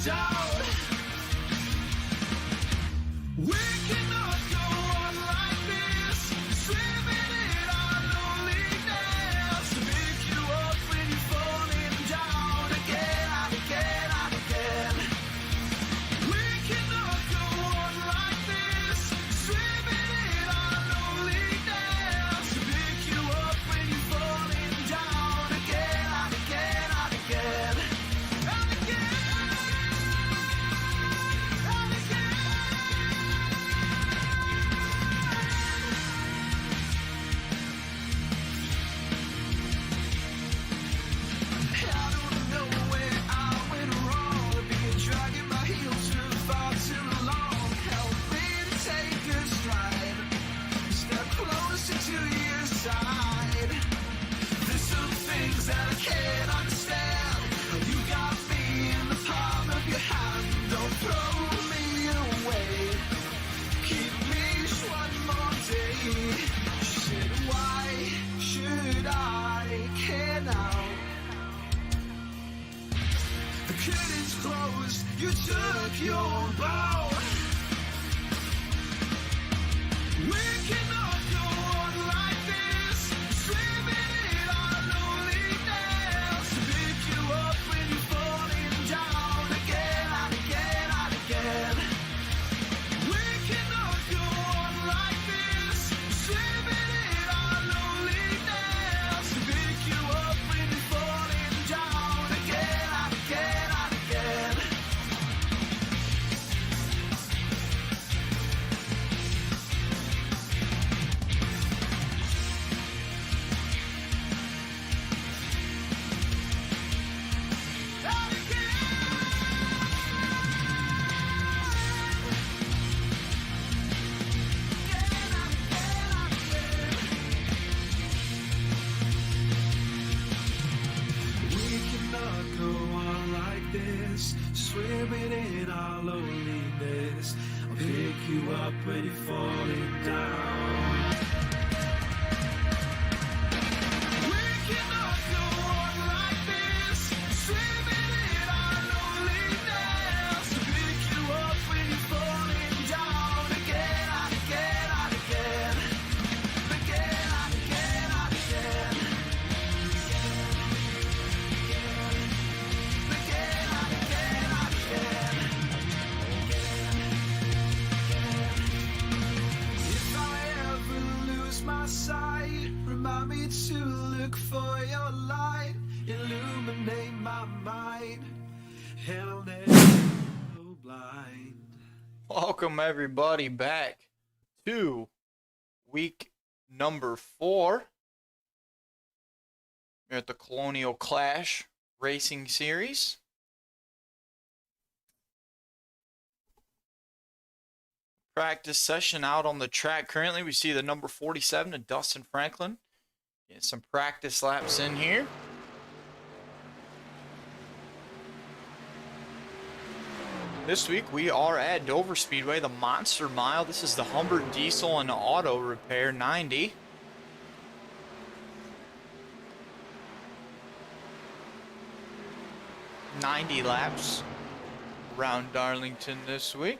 doubt. We cannot go on like this, swimming in our loneliness, to pick you up when you're falling down again and again and again. We cannot go on like this, swimming in our loneliness, to pick you up when you're falling down again and again and again. And again, and again. I don't know where I went wrong, been dragging my heels for far too long. Help me to take a stride, step closer to your side. There's some things that I can't understand. You got me in the palm of your hand. Don't throw me away. Keep me just one more day. She said, why should I care now? The curtains closed, you took your bow. We cannot go on like this, swimming in our loneliness, to pick you up when you're falling down again and again and again. We cannot go on like this, swimming in our loneliness, to pick you up when you're falling down again and again and again. And we cannot go on like this, swimming in our loneliness. I'll pick you up when you're falling down. We cannot go on like this, swimming in our loneliness, to pick you up when you're falling down again and again and again. Again and again and again. Again and again and again. If I ever lose my sight, remind me to look for your light. Illuminate my mind, and I'll never go blind. Welcome everybody back to week number 4 here at the Colonial Clash Racing Series. Practice session out on the track. Currently we see the number 47 of Dustin Franklin. Get some practice laps in here. This week we are at Dover Speedway, the Monster Mile. This is the Humbert Diesel and Auto Repair 90. $90 laps around Darlington this week.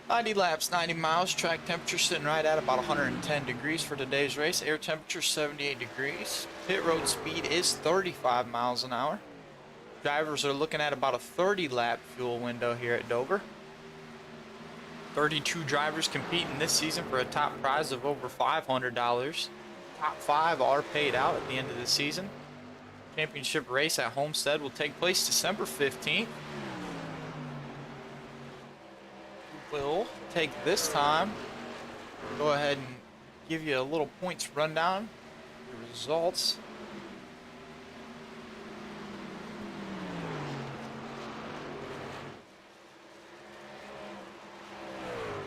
90 laps, 90 miles. Track temperature sitting right at about 110 degrees for today's race. Air temperature 78 degrees. Pit road speed is 35 miles an hour. Drivers are looking at about a 30 lap fuel window here at Dover. 32 drivers competing this season for a top prize of over $500. Top 5 are paid out at the end of the season. Championship race at Homestead will take place December 15th. We'll take this time, go ahead and give you a little points rundown, the results.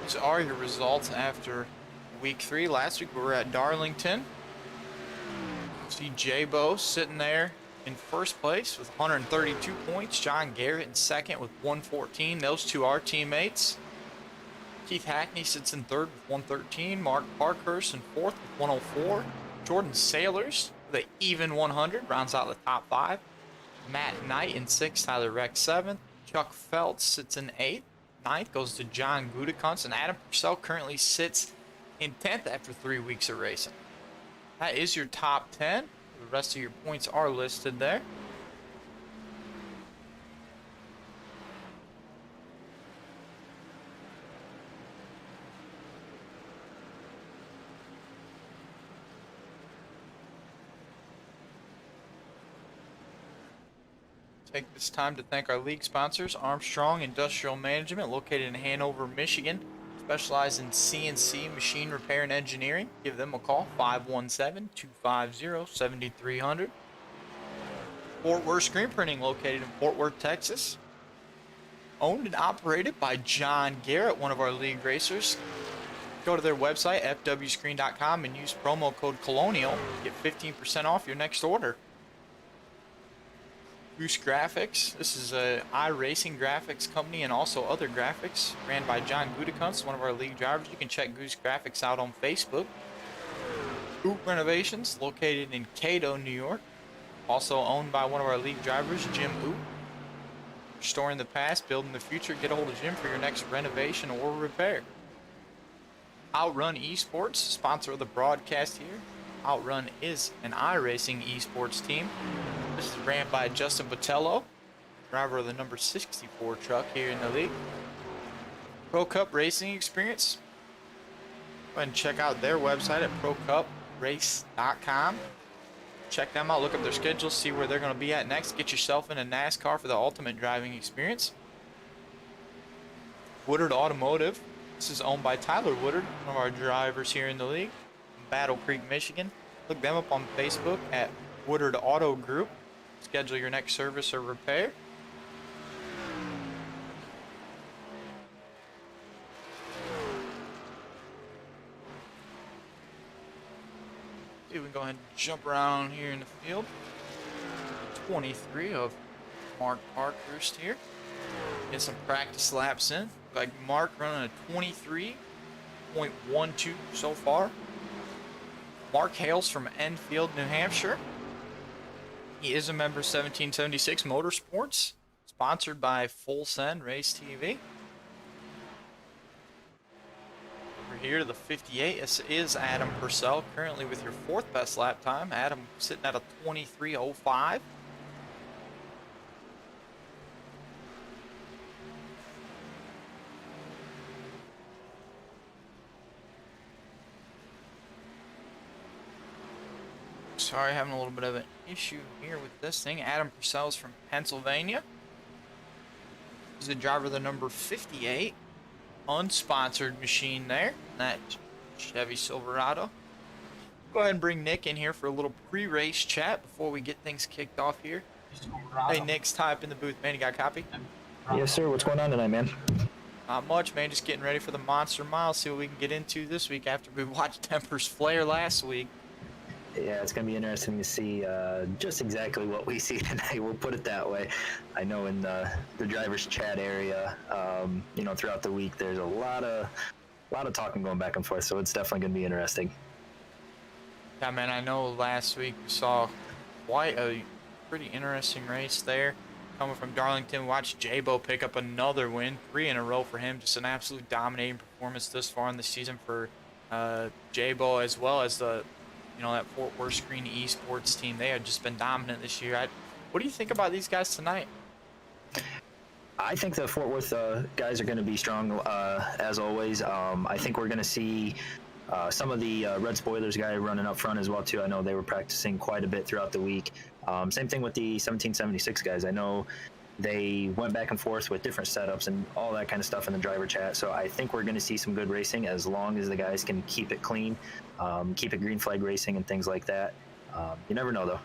These are your results after week 3. Last week we were at Darlington. See J-Bo sitting there in first place with 132 points. John Garrett in second with 114. Those two are teammates. Keith Hackney sits in third with 113. Mark Parkhurst in fourth with 104. Jordan Sailors The even 100 rounds out the top 5. Matt Knight in 6th, Tyler Rex 7th. Chuck Feltz sits in 8th. 9th goes to John Gutekunst, and Adam Purcell currently sits in 10th after 3 weeks of racing. That is your top 10. The rest of your points are listed there. Take this time to thank our league sponsors, Armstrong Industrial Management, located in Hanover, Michigan. Specialize in CNC machine repair and engineering. Give them a call, 517-250-7300. Fort Worth Screen Printing, located in Fort Worth, Texas. Owned and operated by John Garrett, one of our league racers. Go to their website, fwscreen.com, and use promo code Colonial. Get 15% off your next order. Goose Graphics. This is a iRacing graphics company and also other graphics ran by John Gutekunst, one of our league drivers. You can check Goose Graphics out on Facebook. Oop Renovations, located in Cato, New York. Also owned by one of our league drivers, Jim Oop. Restoring the past, building the future. Get a hold of Jim for your next renovation or repair. Outrun Esports, sponsor of the broadcast here. Outrun is an iRacing esports team. This is ran by Justin Botello, driver of the number 64 truck here in the league. Pro Cup Racing Experience. Go ahead and check out their website at procuprace.com. Check them out, look up their schedule, see where they're going to be at next. Get yourself in a NASCAR for the ultimate driving experience. Woodard Automotive. This is owned by Tyler Woodard, one of our drivers here in the league. Battle Creek, Michigan. Look them up on Facebook at Woodard Auto Group. Schedule your next service or repair. See, we can go ahead and jump around here in the field. 23 of Mark Parkhurst here. Get some practice laps in. Like Mark running a 23.12 so far. Mark hails from Enfield, New Hampshire. He is a member of 1776 Motorsports, sponsored by Full Send Race TV. Over here to the 58, this is Adam Purcell, currently with your 4th best lap time. Adam sitting at a 23.05. Sorry, having a little bit of an issue here with this thing. Adam Purcell's from Pennsylvania. He's the driver of the number 58. Unsponsored machine there. That Chevy Silverado. Go ahead and bring Nick in here for a little pre-race chat before we get things kicked off here. Hey, Nick's type in the booth, man. You got a copy? Yes, sir. What's going on tonight, man? Not much, man. Just getting ready for the Monster Mile. See what we can get into this week after we watched Tempers Flare last week. Yeah, it's going to be interesting to see just exactly what we see tonight. We'll put it that way. I know in the driver's chat area, you know, throughout the week, there's a lot of talking going back and forth, so it's definitely going to be interesting. Yeah, man, I know last week we saw quite a pretty interesting race there. Coming from Darlington, we watched J-Bo pick up another win, 3 in a row for him. Just an absolute dominating performance this far in the season for J-Bo, as well as the that Fort Worth Screen Esports team. They have just been dominant this year. What do you think about these guys tonight? I think the Fort Worth guys are going to be strong as always. I think we're going to see some of the Red Spoilers guy running up front as well too. I know they were practicing quite a bit throughout the week. Same thing with the 1776 guys. I know they went back and forth with different setups and all that kind of stuff in the driver chat. So I think we're going to see some good racing as long as the guys can keep it clean, keep it green flag racing and things like that. You never know though.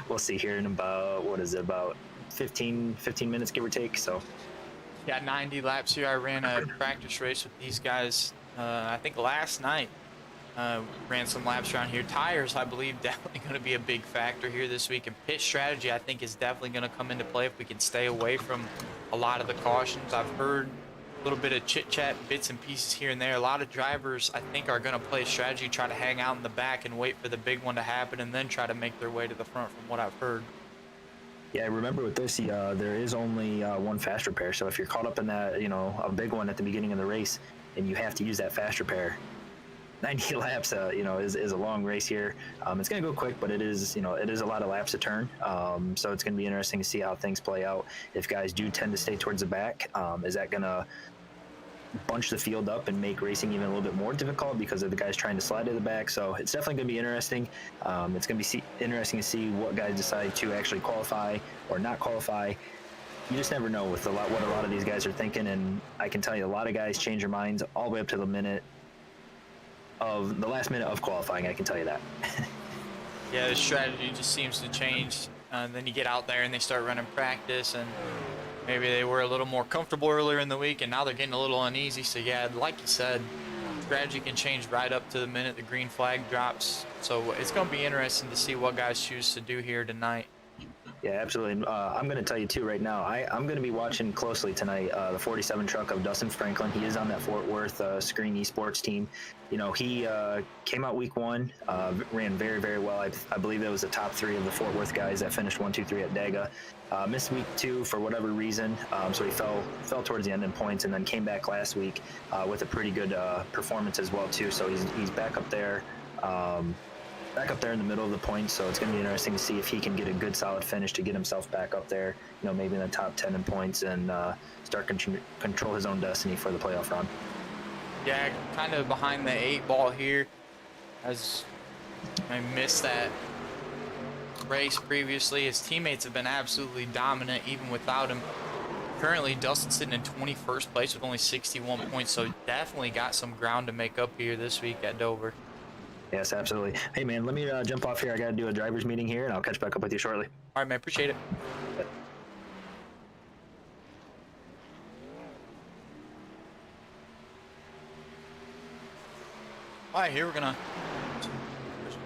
We'll see here in about 15 minutes, give or take. So yeah, 90 laps here. I ran a practice race with these guys I think last night. Ran some laps around here. Tires, I believe, definitely going to be a big factor here this week. And pit strategy, I think, is definitely going to come into play if we can stay away from a lot of the cautions. I've heard little bit of chit chat, bits and pieces here and there. A lot of drivers, I think, are going to play a strategy, try to hang out in the back and wait for the big one to happen, and then try to make their way to the front, from what I've heard. Yeah, remember with this, there is only one fast repair. So if you're caught up in that, a big one at the beginning of the race, and you have to use that fast repair, 90 laps, is a long race here. It's going to go quick, but it is a lot of laps to turn. So it's going to be interesting to see how things play out. If guys do tend to stay towards the back, is that going to bunch the field up and make racing even a little bit more difficult because of the guys trying to slide to the back? So it's definitely going to be interesting. It's going to be interesting to see what guys decide to actually qualify or not qualify. You just never know with what a lot of these guys are thinking, and I can tell you a lot of guys change their minds all the way up to the last minute of qualifying. I can tell you that. Yeah, the strategy just seems to change. Then you get out there and they start running practice, and maybe they were a little more comfortable earlier in the week, and now they're getting a little uneasy. So yeah, like you said, strategy can change right up to the minute the green flag drops. So it's going to be interesting to see what guys choose to do here tonight. Yeah, absolutely. I'm going to tell you too right now. I'm going to be watching closely tonight the 47 truck of Dustin Franklin. He is on that Fort Worth Screen Esports team. He came out week 1, ran very, very well. I believe it was the top 3 of the Fort Worth guys that finished 1, 2, 3 at Daga. Missed week 2 for whatever reason, so he fell towards the end in points, and then came back last week with a pretty good performance as well too. So he's back up there. Back up there in the middle of the points, so it's going to be interesting to see if he can get a good solid finish to get himself back up there, maybe in the top 10 in points, and start control his own destiny for the playoff run. Yeah, kind of behind the 8 ball here, as I missed that race previously. His teammates have been absolutely dominant even without him. Currently, Dustin's sitting in 21st place with only 61 points, so definitely got some ground to make up here this week at Dover. Yes, absolutely. Hey, man, let me jump off here. I got to do a driver's meeting here, and I'll catch back up with you shortly. All right, man. Appreciate it. All right, here we're going to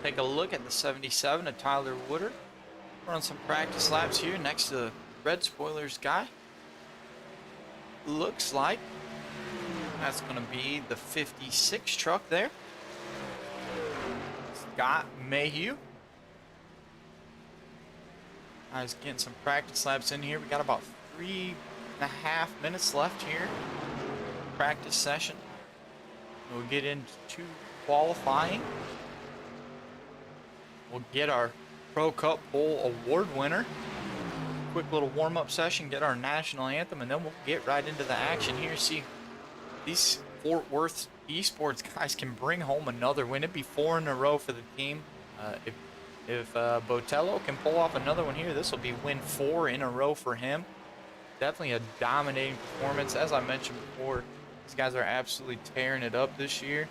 take a look at the 77 of Tyler Woodard. Run some practice laps here next to the red spoilers guy. Looks like that's going to be the 56 truck there. Scott Mayhew. I was getting some practice laps in here. We got about 3.5 minutes left here. Practice session. We'll get into qualifying. We'll get our Pro Cup Bowl award winner. Quick little warm-up session, get our national anthem, and then we'll get right into the action here. See, these Fort Worth esports guys can bring home another win. It'd be 4 in a row for the team. If Botello can pull off another one here, this will be win 4 in a row for him. Definitely a dominating performance. As I mentioned before, these guys are absolutely tearing it up this year.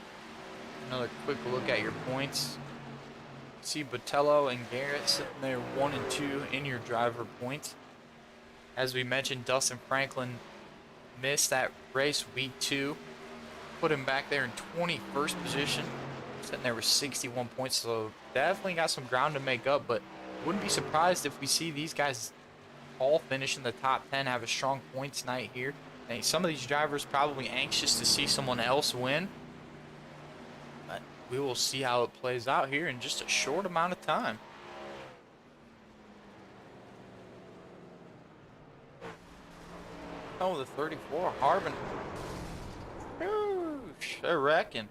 Another quick look at your points. See Botello and Garrett sitting there 1 and 2 in your driver points. As we mentioned, Dustin Franklin missed that race week 2. Put him back there in 21st position, sitting there with 61 points, so definitely got some ground to make up, but wouldn't be surprised if we see these guys all finish in the top 10, have a strong points night here. And some of these drivers probably anxious to see someone else win, but we will see how it plays out here in just a short amount of time. Oh, the 34, Harbin. They're wrecking.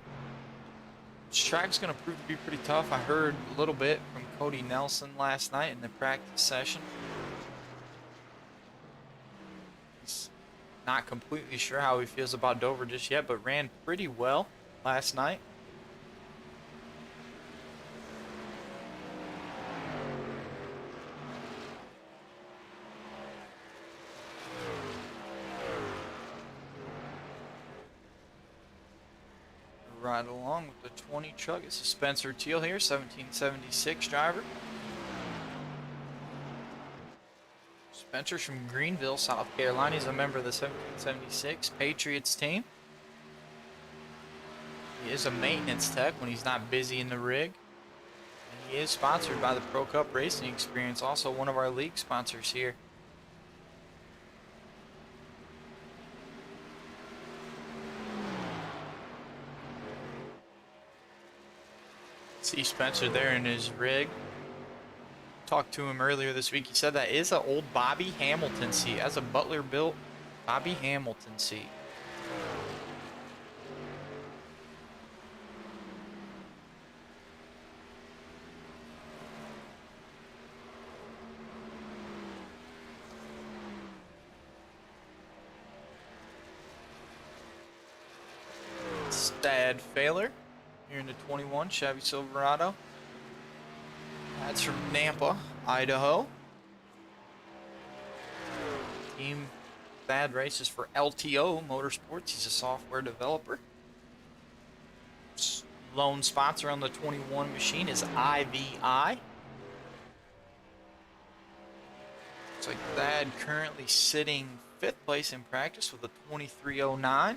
This track's going to prove to be pretty tough. I heard a little bit from Cody Nelson last night in the practice session. He's not completely sure how he feels about Dover just yet, but ran pretty well last night. Right along with the 20 truck. It's a Spencer Teal here, 1776 driver. Spencer's from Greenville, South Carolina. He's a member of the 1776 Patriots team. He is a maintenance tech when he's not busy in the rig. And he is sponsored by the Pro Cup Racing Experience, also one of our league sponsors here. See Spencer there in his rig. Talked to him earlier this week. He said that is an old Bobby Hamilton seat. That's a Butler built Bobby Hamilton seat. Stad Failer here in the 21 Chevy Silverado. That's from Nampa, Idaho. Team Thad races for LTO Motorsports. He's a software developer. Lone sponsor on the 21 machine is IVI. Looks like Thad currently sitting 5th place in practice with a 2309.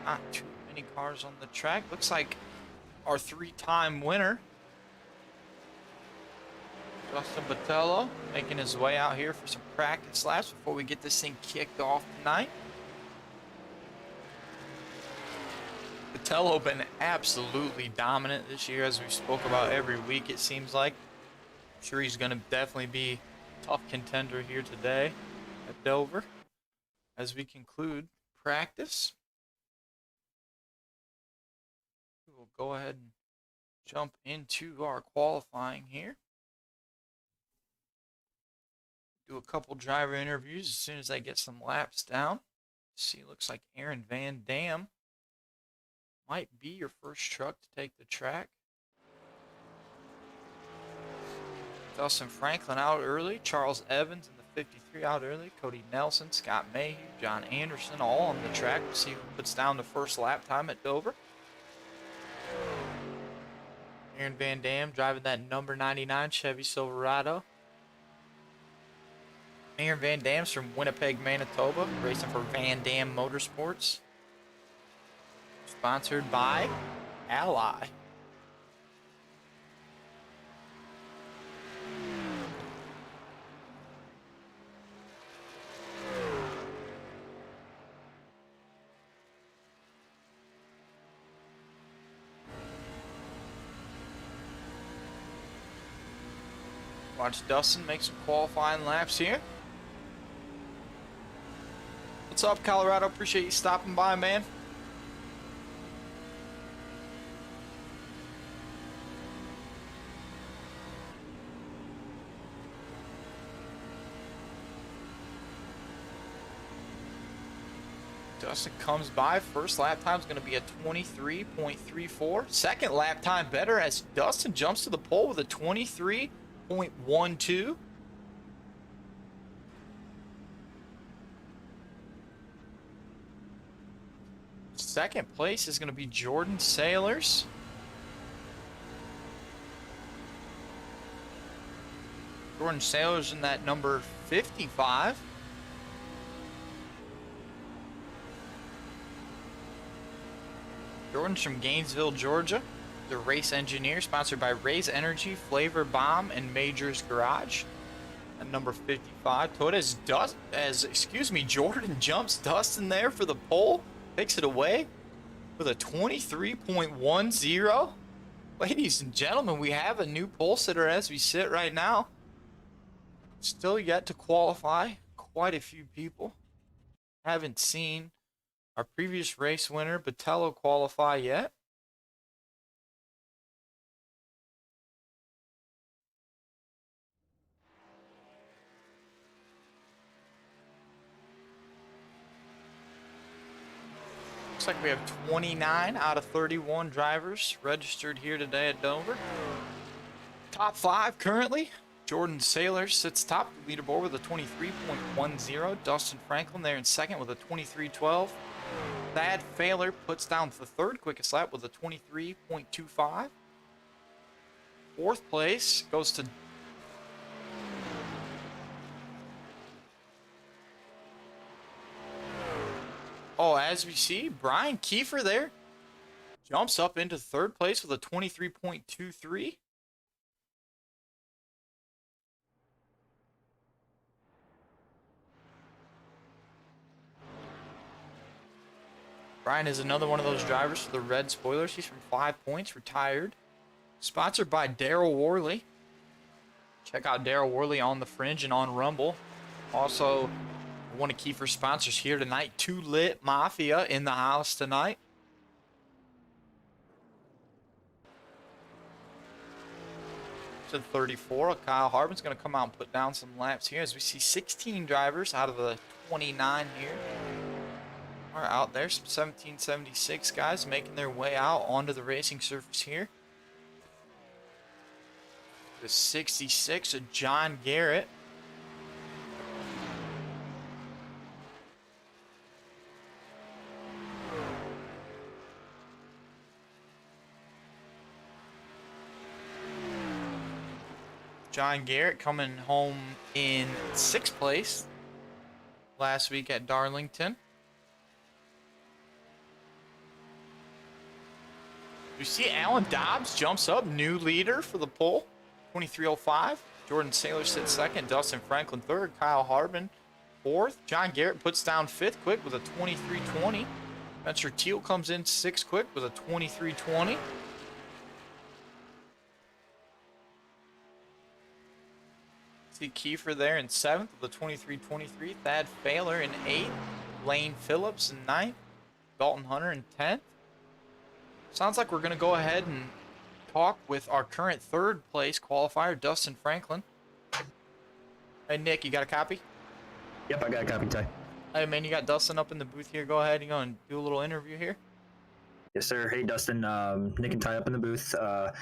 Not too many cars on the track. Looks like our 3-time winner, Justin Botello, making his way out here for some practice laps before we get this thing kicked off tonight. Botello been absolutely dominant this year, as we spoke about every week, it seems like. I'm sure he's going to definitely be a tough contender here today at Dover as we conclude practice. We'll go ahead and jump into our qualifying here. Do a couple driver interviews as soon as I get some laps down. See, looks like Aaron Van Dam might be your first truck to take the track. Dustin Franklin out early. Charles Evans in the 53 out early. Cody Nelson, Scott Mayhew, John Anderson all on the track. We'll see who puts down the first lap time at Dover. Aaron Van Dam driving that number 99 Chevy Silverado. Aaron Van Dam's from Winnipeg, Manitoba, racing for Van Dam Motorsports. Sponsored by Ally. Watch Dustin make some qualifying laps here. What's up, Colorado? Appreciate you stopping by, man. Dustin comes by. First lap time is going to be a 23.34. Second lap time better as Dustin jumps to the pole with a 23.12. Second place is going to be Jordan Sailors. Jordan Sailors in that number 55. Jordan's from Gainesville, Georgia. The race engineer, sponsored by Raise Energy, Flavor Bomb, and Majors Garage. At number 55. Jordan jumps Dustin there for the pole. Takes it away with a 23.10. Ladies and gentlemen, we have a new pole sitter as we sit right now. Still yet to qualify. Quite a few people. Haven't seen our previous race winner, Botello, qualify yet. Looks like we have 29 out of 31 drivers registered here today at Dover. Top 5 currently. Jordan Sailor sits top of the leaderboard with a 23.10. Dustin Franklin there in second with a 23.12. Thad Failer puts down the third quickest lap with a 23.25. Fourth place goes to as we see, Brian Kiefer there jumps up into third place with a 23.23. Brian is another one of those drivers for the Red Spoilers. He's from 5 Points, retired. Sponsored by Daryl Worley. Check out Daryl Worley on the Fringe and on Rumble. Also, one of Kiefer's sponsors here tonight, Too Lit Mafia in the house tonight. To 34, Kyle Harbin's going to come out and put down some laps here as we see 16 drivers out of the 29 here are out there. Some 1776 guys making their way out onto the racing surface here. The 66 of John Garrett. John Garrett coming home in 6th place last week at Darlington. You see Alan Dobbs jumps up, new leader for the pole, 23:05. Jordan Saylor sits second, Dustin Franklin third, Kyle Harbin fourth. John Garrett puts down fifth quick with a 23:20. Spencer Teal comes in sixth quick with a 23:20. See Kiefer there in seventh with a 23:23. Thad Failer in eighth. Lane Phillips in ninth. Dalton Hunter in 10th. Sounds like we're going to go ahead and talk with our current third place qualifier, Dustin Franklin. Hey, Nick, you got a copy? Yep, I got a copy, Ty. Hey, man, you got Dustin up in the booth here. Go ahead. You going to do a little interview here? Yes, sir. Hey, Dustin. Nick and Ty up in the booth. How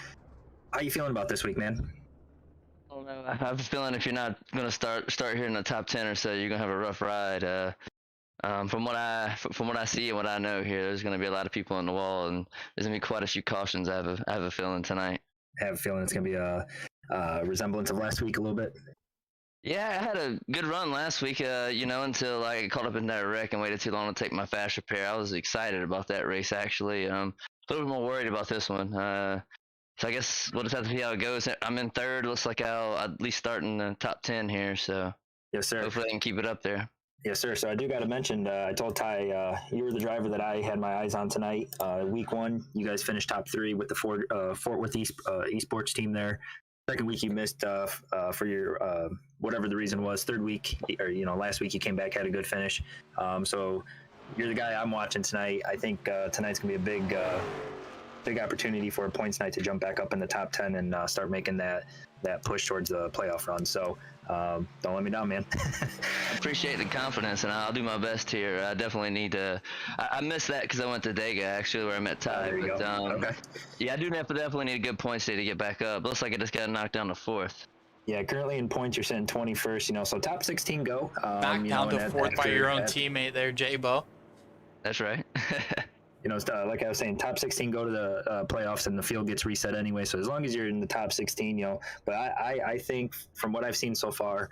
you feeling about this week, man? Oh, no, I have a feeling if you're not going to start here in the top 10 or so, you're going to have a rough ride. From what I see and what I know here, there's going to be a lot of people on the wall, and there's going to be quite a few cautions. I have a feeling tonight. I have a feeling it's going to be a resemblance of last week a little bit. Yeah, I had a good run last week, until I got caught up in that wreck and waited too long to take my fast repair. I was excited about that race, actually. A little more worried about this one. So I guess we'll just have to see how it goes. I'm in third. Looks like I'll at least start in the top 10 here, so Yes, sir. hopefully I can keep it up there. Yes, sir. So I do got to mention, I told Ty you were the driver that I had my eyes on tonight. Week one, you guys finished top 3 with the Fort Worth esports team there. Second week you missed for your whatever the reason was. Third week, or last week you came back, had a good finish. So you're the guy I'm watching tonight. I think tonight's gonna be a big opportunity for a points night to jump back up in the top 10 and start making that push towards the playoff run. So don't let me down, man. I appreciate the confidence, and I'll do my best here. I definitely need to. I missed that because I went to Dega, actually, where I met Ty. There you go. Okay. Yeah, I do definitely need a good points day to get back up. Looks like I just got knocked down to 4th. Yeah, currently in points you're sitting 21st. So top 16 go. Knocked down to 4th by your own teammate there, J-Bo. That's right. Like I was saying, top 16 go to the playoffs, and the field gets reset anyway. So as long as you're in the top 16, but I think from what I've seen so far,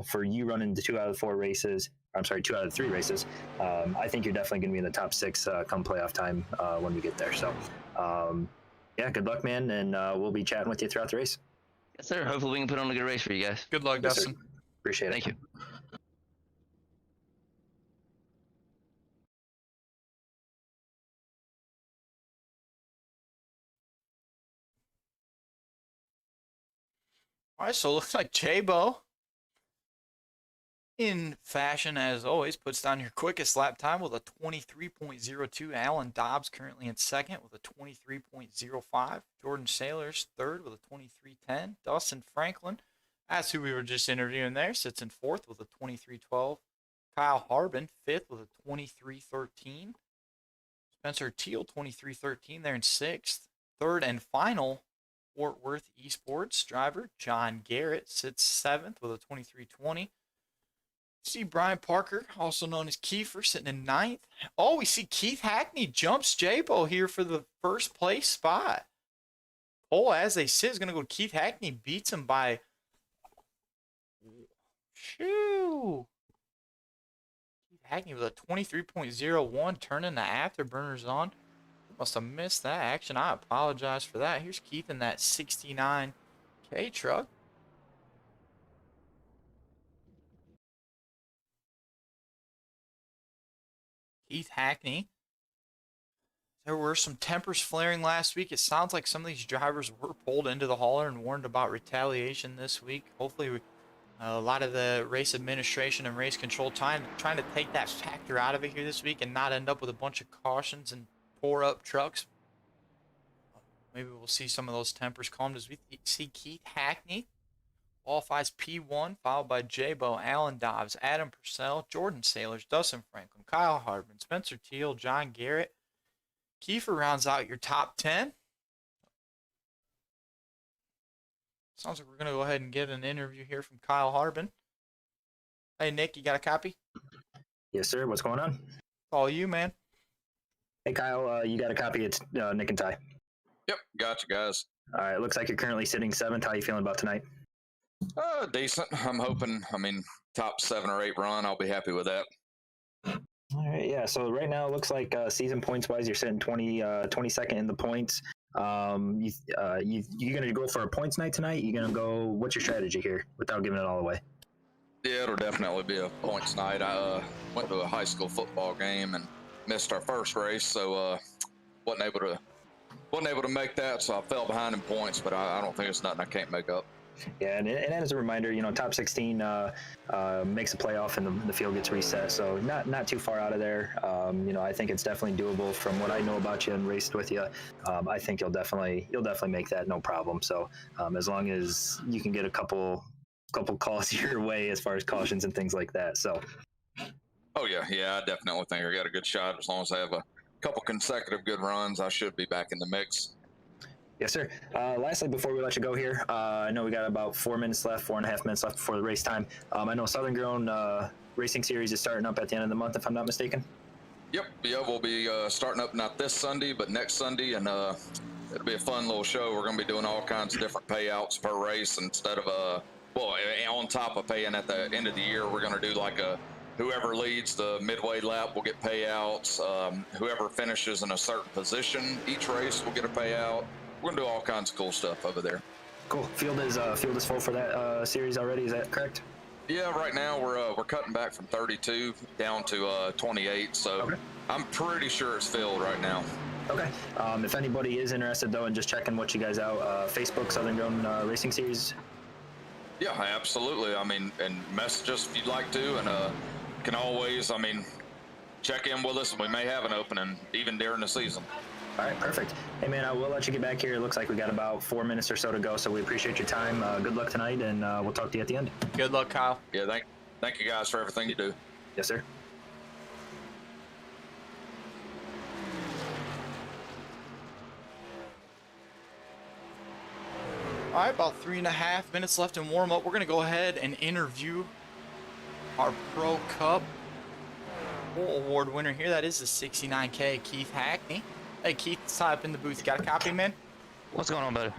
for you running the 2 out of the 3 races, I think you're definitely going to be in the top 6 come playoff time when we get there. So, yeah, good luck, man, and we'll be chatting with you throughout the race. Yes, sir. Hopefully we can put on a good race for you guys. Good luck, Yes, Dustin. sir. Appreciate it. Thank you. All right, so it looks like J-Bo, in fashion as always, puts down your quickest lap time with a 23:02. Alan Dobbs currently in second with a 23:05. Jordan Saylor's third with a 23:10. Dustin Franklin, that's who we were just interviewing there, sits in fourth with a 23:12. Kyle Harbin, fifth with a 23:13. Spencer Teal, 23:13 there in sixth. Third and final, Fort Worth esports driver John Garrett sits seventh with a 23:20. See Brian Parker, also known as Kiefer, sitting in ninth. Oh, we see Keith Hackney jumps J-Bo here for the first place spot. Oh, as they sit, is going to go Keith Hackney, beats him by... Shoo! Keith Hackney with a 23:01, turning the afterburners on. Must have missed that action. I apologize for that. Here's Keith in that 69K truck. Keith Hackney There were some tempers flaring last week. It sounds like some of these drivers were pulled into the hauler and warned about retaliation this week. Hopefully, a lot of the race administration and race control trying to take that factor out of it here this week and not end up with a bunch of cautions and tore up trucks. Maybe we'll see some of those tempers calmed as we see Keith Hackney qualifies P1, followed by J-Bo, Alan Dobbs, Adam Purcell, Jordan Sailors, Dustin Franklin, Kyle Hardman, Spencer Teal, John Garrett. Kiefer rounds out your top 10. Sounds like we're going to go ahead and get an interview here from Kyle Harbin. Hey, Nick, you got a copy? Yes, sir. What's going on? All you, man. Hey, Kyle, you got a copy? It's Nick and Ty. Yep, gotcha, guys. All right. Looks like you're currently sitting 7th. How you feeling about tonight? Decent. I'm hoping, top 7 or 8 run. I'll be happy with that. All right. Yeah. So right now it looks like season points wise, you're sitting 22nd in the points. You gonna go for a points night tonight? You gonna go? What's your strategy here without giving it all away? Yeah, it'll definitely be a points night. I went to a high school football game and missed our first race, so wasn't able to make that. So I fell behind in points, but I don't think it's nothing I can't make up. Yeah, and as a reminder, top 16 makes a playoff and the field gets reset, so not too far out of there. I think it's definitely doable from what I know about you and raced with you. I think you'll definitely make that no problem. So as long as you can get a couple calls your way as far as cautions and things like that. So. Oh yeah, I definitely think I got a good shot. As long as I have a couple consecutive good runs, I should be back in the mix. Yes, sir. Lastly, before we let you go here, I know we got about 4.5 minutes left before the race time. I know Southern Grown Racing Series is starting up at the end of the month, if I'm not mistaken. Yep, we'll be starting up not this Sunday, but next Sunday, and it'll be a fun little show. We're going to be doing all kinds of different payouts per race instead of, on top of paying at the end of the year, we're going to do like whoever leads the midway lap will get payouts. Whoever finishes in a certain position each race will get a payout. We're gonna do all kinds of cool stuff over there. Cool. Field is full for that series already. Is that correct? Yeah. Right now we're cutting back from 32 down to 28. So okay. I'm pretty sure it's filled right now. Okay. If anybody is interested though in just checking what you guys out, Facebook Southern Grown Racing Series. Yeah, absolutely. And message us if you'd like to, and can always, check in with us. We may have an opening even during the season. All right, perfect. Hey, man, I will let you get back here. It looks like we got about 4 minutes or so to go, so we appreciate your time. Good luck tonight, and we'll talk to you at the end. Good luck, Kyle. Yeah, thank you guys for everything you do. Yes, sir. All right, about 3.5 minutes left in warm-up. We're going to go ahead and interview our Pro Cup Full Award winner here. That is the 69K, Keith Hackney. Hey, Keith, tie up in the booth. You got a copy, man? What's going on, buddy?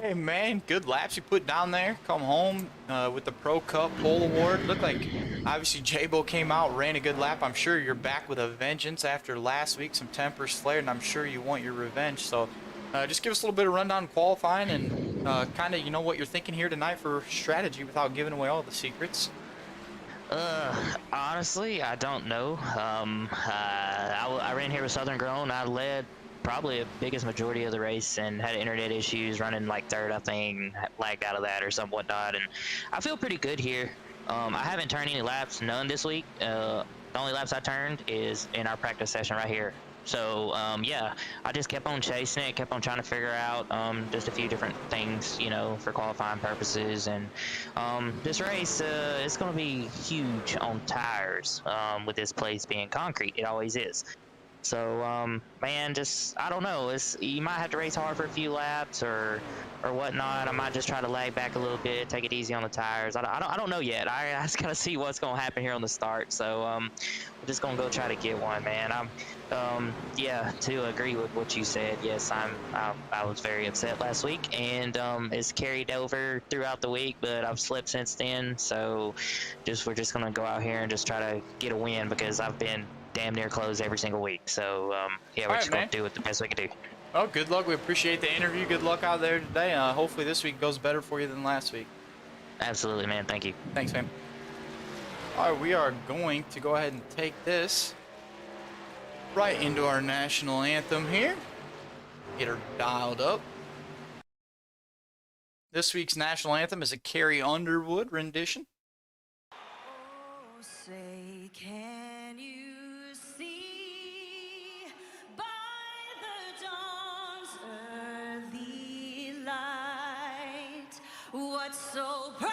Hey, man, good laps you put down there. Come home with the Pro Cup Pole Award. Looked like, obviously, J-Bo came out, ran a good lap. I'm sure you're back with a vengeance after last week. Some tempers flared, and I'm sure you want your revenge. So just give us a little bit of rundown qualifying and kind of, what you're thinking here tonight for strategy without giving away all the secrets. Honestly, I don't know. I ran here with Southern Grown. I led probably the biggest majority of the race and had internet issues running like third, I think, lagged out of that or some whatnot. And I feel pretty good here. I haven't turned any laps, none this week. The only laps I turned is in our practice session right here. So, yeah, I just kept on chasing it, kept on trying to figure out just a few different things, for qualifying purposes. And this race, it's going to be huge on tires with this place being concrete. It always is. So, man, I don't know. You might have to race hard for a few laps or whatnot. I might just try to lag back a little bit, take it easy on the tires. I don't know yet. I just got to see what's going to happen here on the start. So, we're just going to go try to get one, man. Yeah, to agree with what you said, yes, I was very upset last week, and it's carried over throughout the week, but I've slept since then. So, we're just going to go out here and just try to get a win because I've been damn near closed every single week. So, yeah, we're just going to do it the best we can do. Well, good luck. We appreciate the interview. Good luck out there today. Hopefully this week goes better for you than last week. Absolutely, man. Thank you. Thanks, man. All right, we are going to go ahead and take this right into our national anthem here. Get her dialed up. This week's national anthem is a Carrie Underwood rendition. Oh, say, can you see by the dawn's early light what so proudly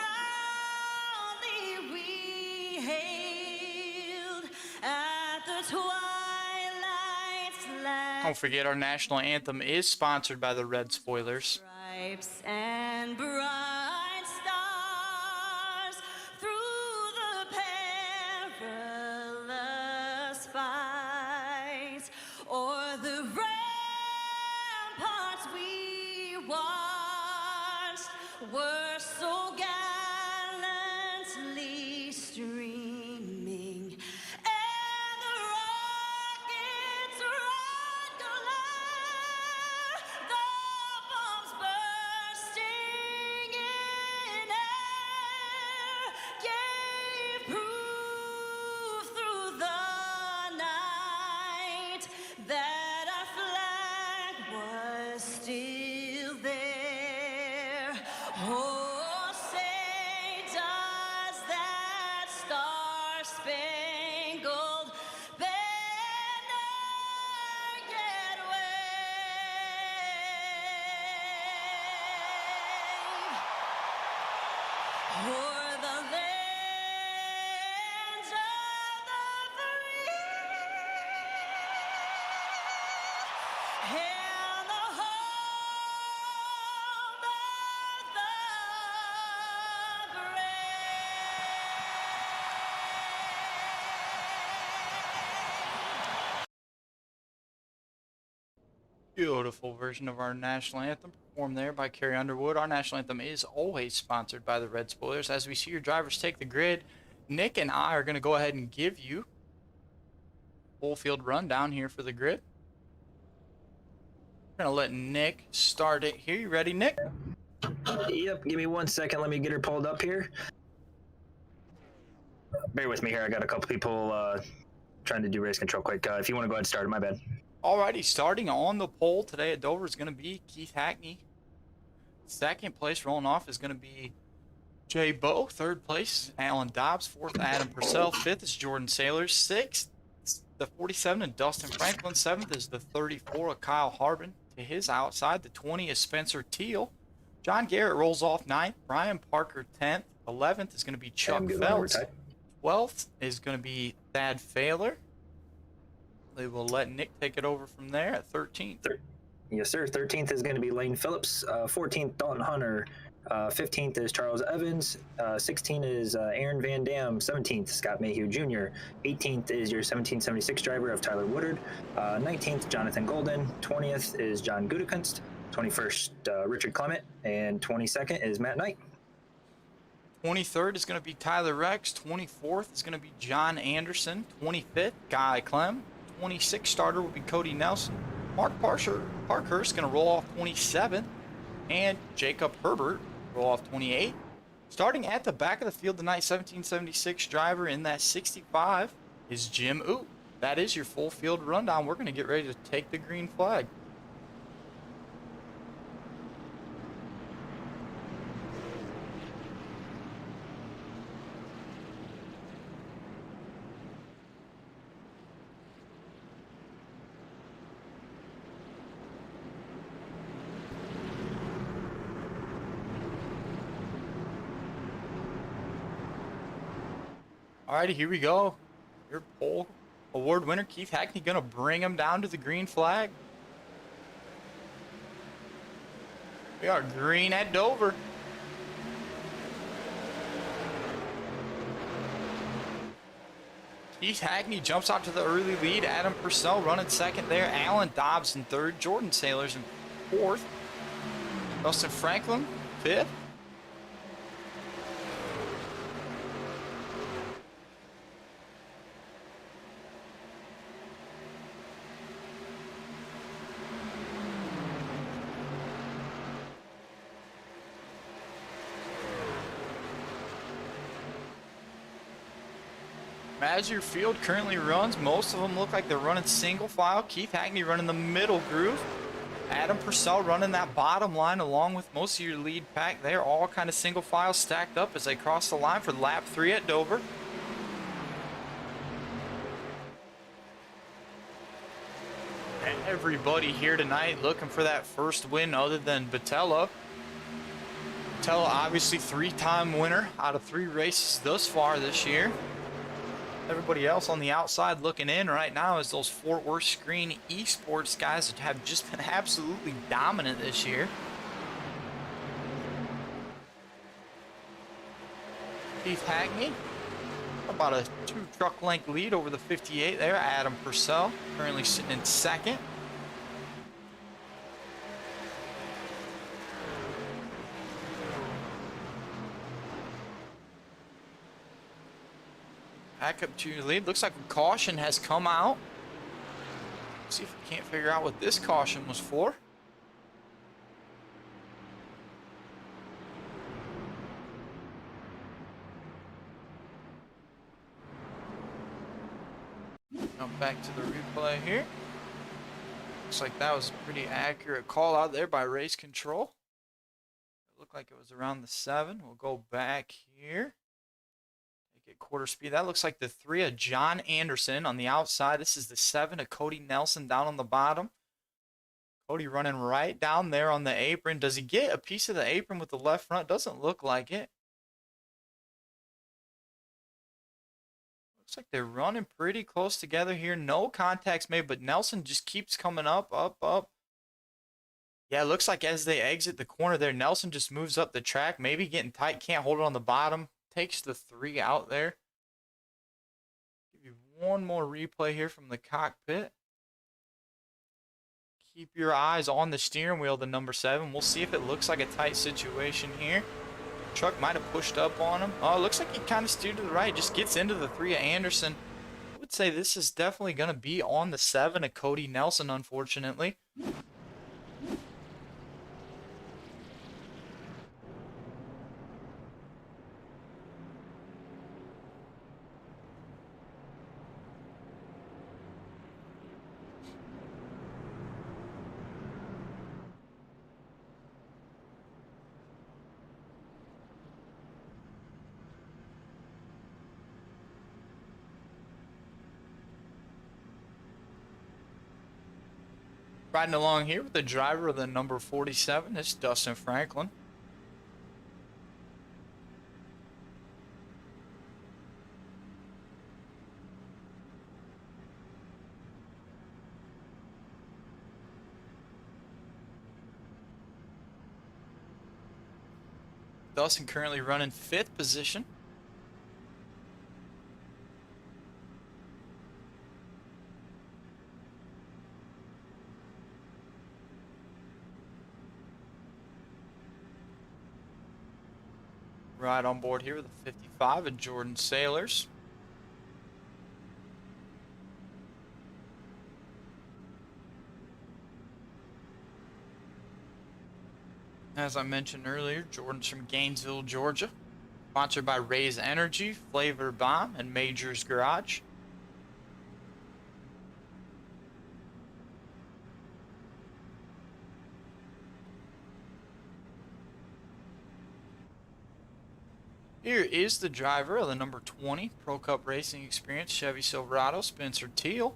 we hailed at the twilight's last Don't forget, our national anthem is sponsored by the Red Spoilers. stripes and bright stars through the perilous fight o'er the ramparts we watched were so gallantly streaming, and the rockets' red glare, the bombs bursting in air, gave proof through the night that our flag was still there. Oh, say does that star-spangled banner yet wave o'er the lands of the free and the home of the Beautiful version of our national anthem performed there by Carrie Underwood. Our national anthem is always sponsored by the Red Spoilers. As we see your drivers take the grid, Nick and I are going to go ahead and give you a full field rundown here for the grid. We're going to let Nick start it here. You ready, Nick? Yep, give me 1 second. Let me get her pulled up here. Bear with me here. I got a couple people trying to do race control quick. If you want to go ahead and start it, my bad. Alrighty, starting on the pole today at Dover is going to be Keith Hackney. Second place rolling off is going to be Jay Bowe. Third place, Alan Dobbs. Fourth, Adam Purcell. Fifth is Jordan Saylor. Sixth, the 47 of Dustin Franklin. Seventh is the 34 of Kyle Harbin. To his outside, the 20 is Spencer Teal. John Garrett rolls off 9th. Brian Parker 10th. 11th is going to be Chuck Phelps. 12th is going to be Thad Failer. They will let Nick take it over from there at 13th. Yes, sir. 13th is going to be Lane Phillips. 14th, Dalton Hunter. 15th is Charles Evans. 16th is Aaron Van Dam. 17th, Scott Mayhew Jr. 18th is your 1776 driver of Tyler Woodard. 19th, Jonathan Golden. 20th is John Gutekunst. 21st, Richard Clement. And 22nd is Matt Knight. 23rd is going to be Tyler Rex. 24th is going to be John Anderson. 25th, Guy Clem. 26th starter will be Cody Nelson. Mark Parkhurst going to roll off 27th. And Jacob Herbert roll off 28th. Starting at the back of the field tonight, 1776 driver in that 65 is Jim Oot. That is your full field rundown. We're going to get ready to take the green flag. Alrighty, here we go. Your pole award winner, Keith Hackney, gonna bring him down to the green flag. We are green at Dover. Keith Hackney jumps out to the early lead. Adam Purcell running second there. Alan Dobbs in third. Jordan Saylor's in fourth. Dustin Franklin, fifth. As your field currently runs, most of them look like they're running single file. Keith Hackney running the middle groove. Adam Purcell running that bottom line along with most of your lead pack. They're all kind of single file stacked up as they cross the line for lap 3 at Dover. Everybody here tonight looking for that first win other than Batella. Batella obviously 3-time winner out of 3 races thus far this year. Everybody else on the outside looking in right now is those Fort Worth Screen Esports guys that have just been absolutely dominant this year. Keith Hackney, about a 2-truck length lead over the 58 there. Adam Purcell currently sitting in second. Back up to your lead. Looks like a caution has come out. Let's see if we can't figure out what this caution was for. Jump back to the replay here. Looks like that was a pretty accurate call out there by race control. It looked like it was around the 7. We'll go back here. Make it quarter speed. That looks like the 3 of John Anderson on the outside. This is the 7 of Cody Nelson down on the bottom. Cody running right down there on the apron. Does he get a piece of the apron with the left front? Doesn't look like it. Looks like they're running pretty close together here. No contacts made, but Nelson just keeps coming up, up. Yeah, it looks like as they exit the corner there, Nelson just moves up the track. Maybe getting tight, can't hold it on the bottom. Takes the 3 out there. Give you one more replay here from the cockpit. Keep your eyes on the steering wheel, the number 7. We'll see if it looks like a tight situation here. Truck might have pushed up on him. Oh, it looks like he kind of steered to the right. Just gets into the 3 of Anderson. I would say this is definitely going to be on the 7 of Cody Nelson, unfortunately. Riding along here with the driver of the number 47, it's Dustin Franklin. Dustin currently running 5th position. Right on board here with the 55 of Jordan Sailors. As I mentioned earlier, Jordan's from Gainesville, Georgia. Sponsored by Raise Energy, Flavor Bomb, and Major's Garage. Here is the driver of the number 20 Pro Cup Racing Experience Chevy Silverado, Spencer Teal.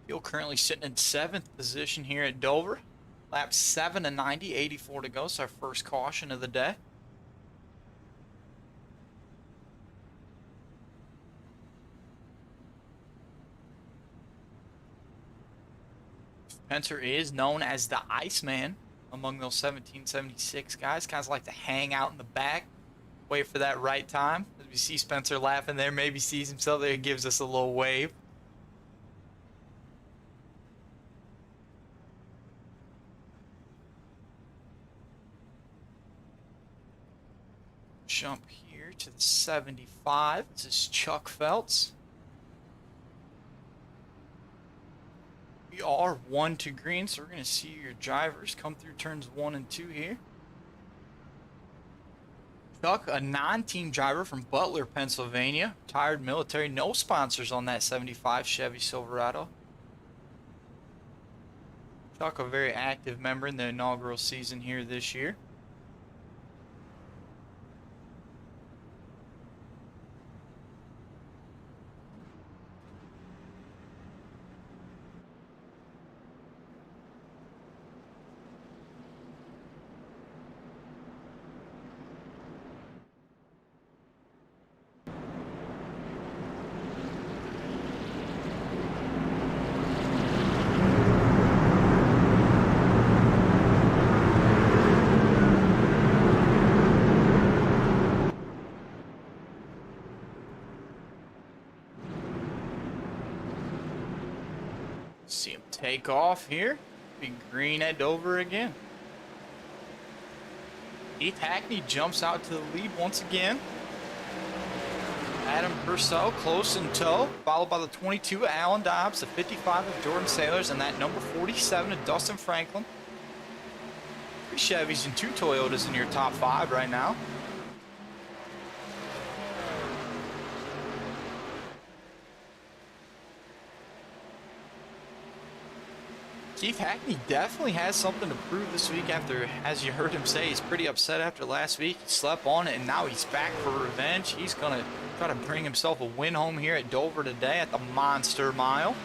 Teal currently sitting in 7th position here at Dover. Lap 7 of 90, 84 to go. So our first caution of the day. Spencer is known as the Iceman among those 1776 guys. Kind of like to hang out in the back, wait for that right time. As we see Spencer laughing there, maybe sees himself there, gives us a little wave. Jump here to the 75. This is Chuck Feltz. We are 1 to green, so we're going to see your drivers come through turns 1 and 2 here. Chuck, a non-team driver from Butler, Pennsylvania. Retired military. No sponsors on that 75 Chevy Silverado. Chuck, a very active member in the inaugural season here this year. See him take off here. Be green at Dover again. Keith Hackney jumps out to the lead once again. Adam Purcell close in tow, followed by the 22 Alan Dobbs, the 55 of Jordan Sailors, and that number 47 of Dustin Franklin. 3 Chevys and 2 Toyotas in your top 5 right now. Keith Hackney definitely has something to prove this week after, as you heard him say, he's pretty upset after last week. He slept on it, and now he's back for revenge. He's going to try to bring himself a win home here at Dover today at the Monster Mile.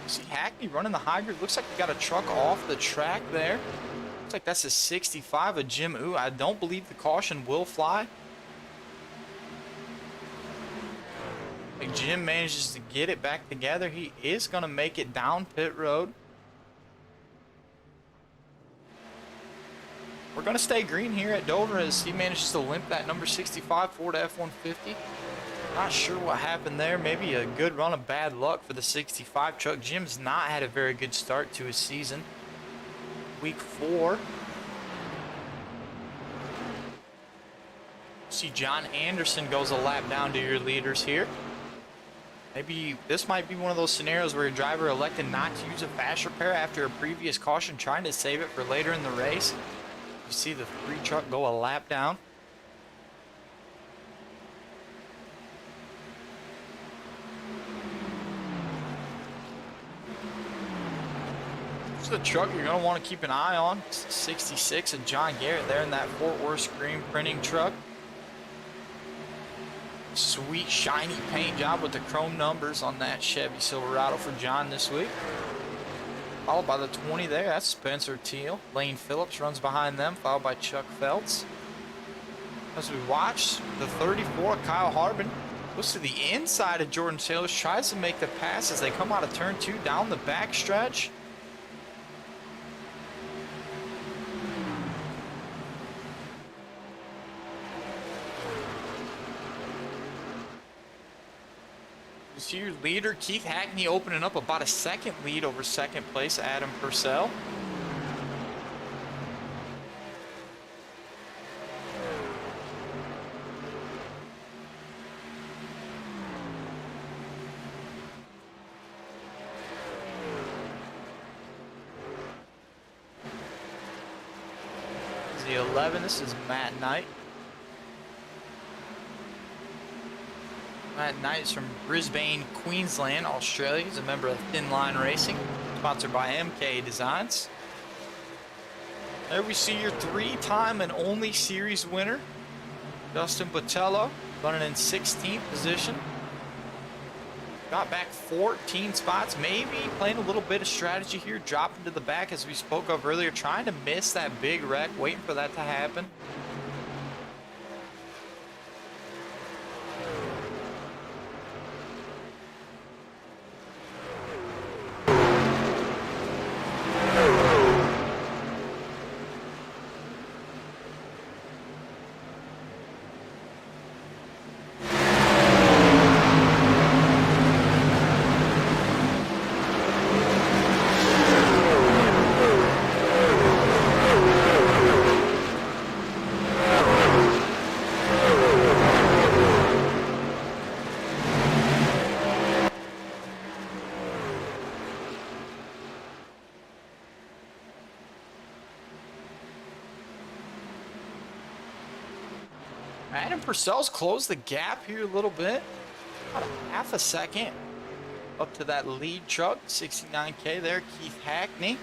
See Hackney running the high grid. Looks like he got a truck off the track there. Looks like that's a 65 of Jim Ooh. I don't believe the caution will fly. Like Jim manages to get it back together. He is going to make it down pit road. We're going to stay green here at Dover as he manages to limp that number 65 Ford F-150. Not sure what happened there. Maybe a good run of bad luck for the 65 truck. Jim's not had a very good start to his season. Week 4. See John Anderson goes a lap down to your leaders here. Maybe this might be one of those scenarios where a driver elected not to use a fast repair after a previous caution, trying to save it for later in the race. You see the 3 truck go a lap down. This is the truck you're going to want to keep an eye on. It's the 66 of John Garrett there in that Fort Worth screen printing truck. Sweet shiny paint job with the chrome numbers on that Chevy Silverado for John this week. Followed by the 20 there, that's Spencer Teal. Lane Phillips runs behind them, followed by Chuck Feltz. As we watch, the 34, Kyle Harbin, goes to the inside of Jordan Sailors, tries to make the pass as they come out of turn 2 down the back stretch. You see your leader, Keith Hackney, opening up about a second lead over second place, Adam Purcell. This is the 11, this is Matt Knight. Matt Knight is from Brisbane, Queensland, Australia. He's a member of Thin Line Racing, sponsored by MK Designs. There we see your 3-time and only series winner, Justin Botello, running in 16th position. Got back 14 spots, maybe playing a little bit of strategy here, dropping to the back as we spoke of earlier, trying to miss that big wreck, waiting for that to happen. Adam Purcell's closed the gap here a little bit. About a half a second up to that lead truck. 69K there, Keith Hackney.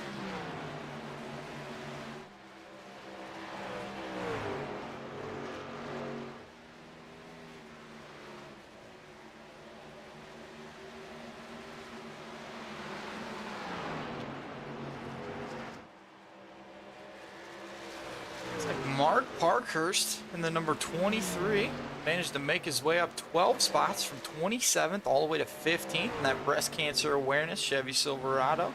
Mark Parkhurst in the number 23 managed to make his way up 12 spots from 27th all the way to 15th in that breast cancer awareness Chevy Silverado.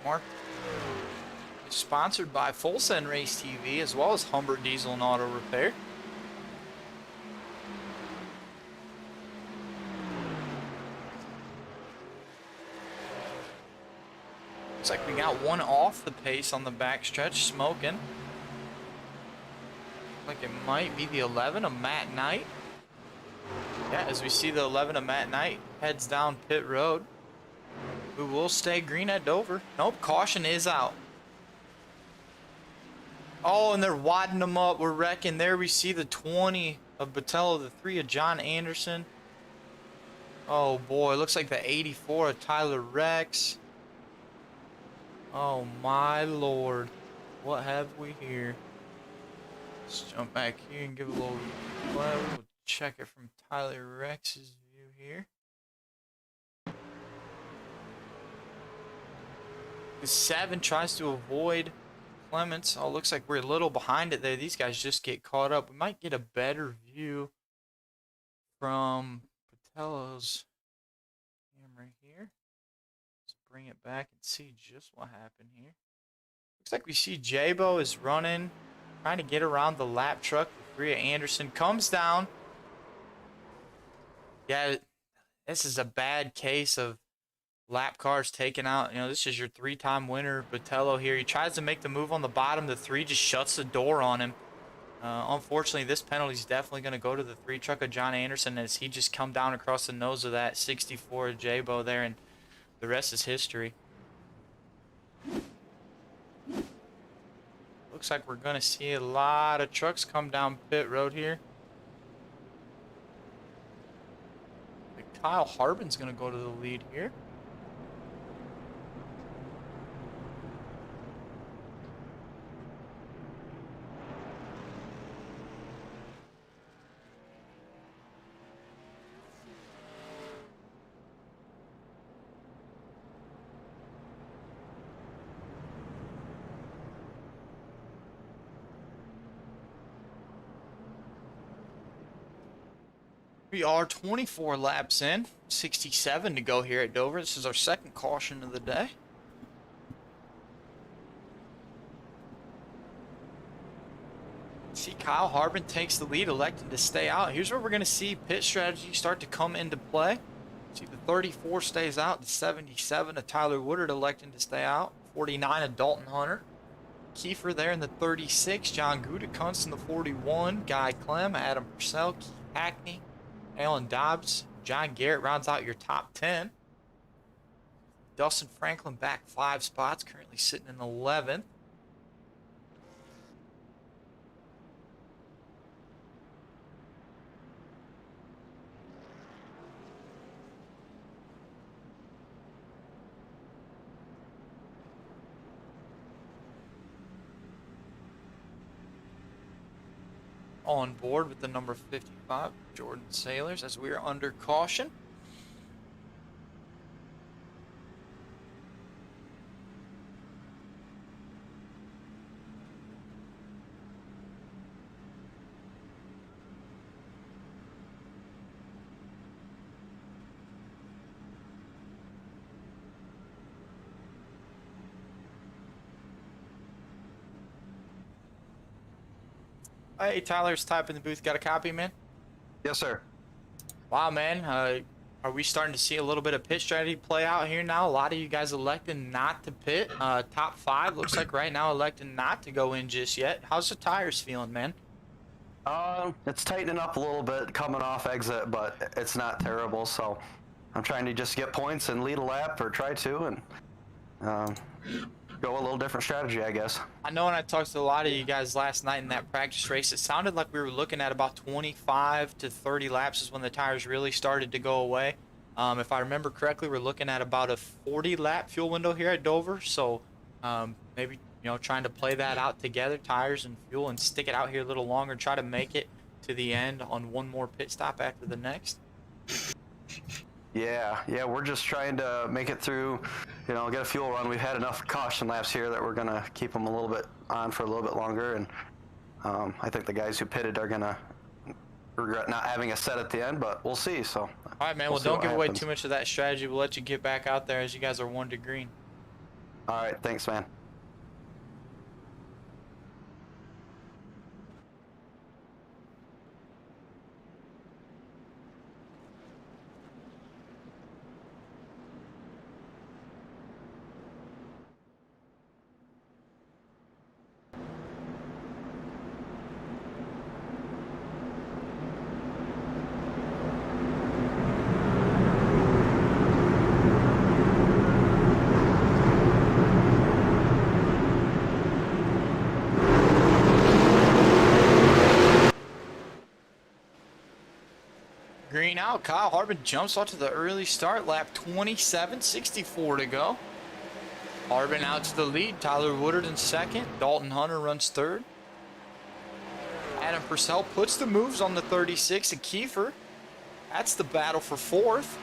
Mark is sponsored by Full Send Race TV as well as Humbert Diesel and Auto Repair. Looks like we got one off the pace on the backstretch, smoking. Like it might be the 11 of Matt Knight. Yeah, as we see the 11 of Matt Knight heads down pit road. We will stay green at Dover. Nope, caution is out. Oh, and they're wadding them up. We're wrecking. There we see the 20 of Botello, the 3 of John Anderson. Oh boy, looks like the 84 of Tyler Rex. Oh my lord, what have we here? Let's jump back here and give a little, well, we'll check it from Tyler Rex's view here. The 7 tries to avoid Clements. Oh, looks like we're a little behind it there. These guys just get caught up. We might get a better view from Patello's camera here. Bring it back and see just what happened here. Looks like we see Jabo is running, trying to get around the lap truck. Bria Anderson comes down. Yeah, this is a bad case of lap cars taken out. You know, this is your 3-time winner, Botello here. He tries to make the move on the bottom. The 3 just shuts the door on him. Unfortunately, this penalty is definitely going to go to the 3 truck of John Anderson as he just come down across the nose of that 64 Jabo there, and the rest is history. Looks like we're going to see a lot of trucks come down pit road here. Kyle Harbin's going to go to the lead here. We are 24 laps in, 67 to go here at Dover. This is our second caution of the day. See, Kyle Harbin takes the lead, electing to stay out. Here's where we're going to see pit strategy start to come into play. See, the 34 stays out, the 77 of Tyler Woodard electing to stay out, 49 of Dalton Hunter. Kiefer there in the 36, John Gutekunst in the 41, Guy Clem, Adam Purcell, Keith Hackney, Alan Dobbs, John Garrett rounds out your top 10. Dustin Franklin back 5 spots, currently sitting in 11th. On board with the number 55, Jordan Sailors, as we are under caution. Hey, Tyler's typing in the booth. Got a copy, man? Yes, sir. Wow, man. Are we starting to see a little bit of pit strategy play out here now? A lot of you guys electing not to pit. Top 5 looks like right now electing not to go in just yet. How's the tires feeling, man? It's tightening up a little bit coming off exit, but it's not terrible. So I'm trying to just get points and lead a lap, or try to, and go a little different strategy, I guess. I know when I talked to a lot of you guys last night in that practice race, it sounded like we were looking at about 25 to 30 laps is when the tires really started to go away. If I remember correctly, we're looking at about a 40 lap fuel window here at Dover. So maybe, you know, trying to play that out together, tires and fuel, and stick it out here a little longer, try to make it to the end on one more pit stop after the next. Yeah, we're just trying to make it through, you know, get a fuel run. We've had enough caution laps here that we're gonna keep them a little bit on for a little bit longer, and I think the guys who pitted are gonna regret not having a set at the end, but we'll see. So, all right, man. Well, see don't what give away happens. too much of that strategy. We'll let you get back out there as you guys are 1 to green. All right, thanks, man. Green out. Kyle Harbin jumps onto the early start. Lap 27, 64 to go. Harbin out to the lead. Tyler Woodard in second. Dalton Hunter runs third. Adam Purcell puts the moves on the 36 at Kiefer. That's the battle for fourth.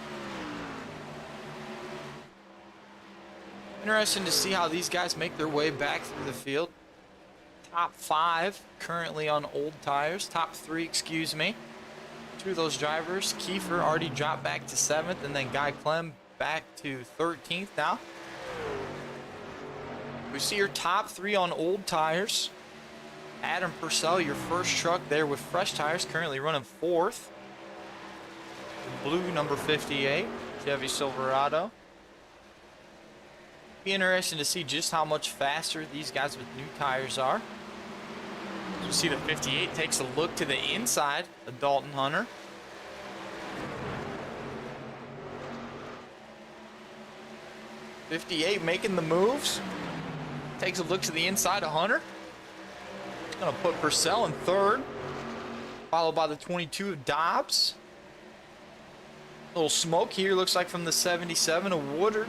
Interesting to see how these guys make their way back through the field. Top 5 currently on old tires. Top 3, excuse me. 2 of those drivers, Kiefer already dropped back to 7th, and then Guy Clem back to 13th now. We see your top 3 on old tires. Adam Purcell, your first truck there with fresh tires, currently running 4th. The blue number 58, Chevy Silverado. Be interesting to see just how much faster these guys with new tires are. You see the 58 takes a look to the inside of Dalton Hunter. '58 making the moves. Takes a look to the inside of Hunter. He's going to put Purcell in third. Followed by the 22 of Dobbs. A little smoke here, looks like from the 77 of Woodard.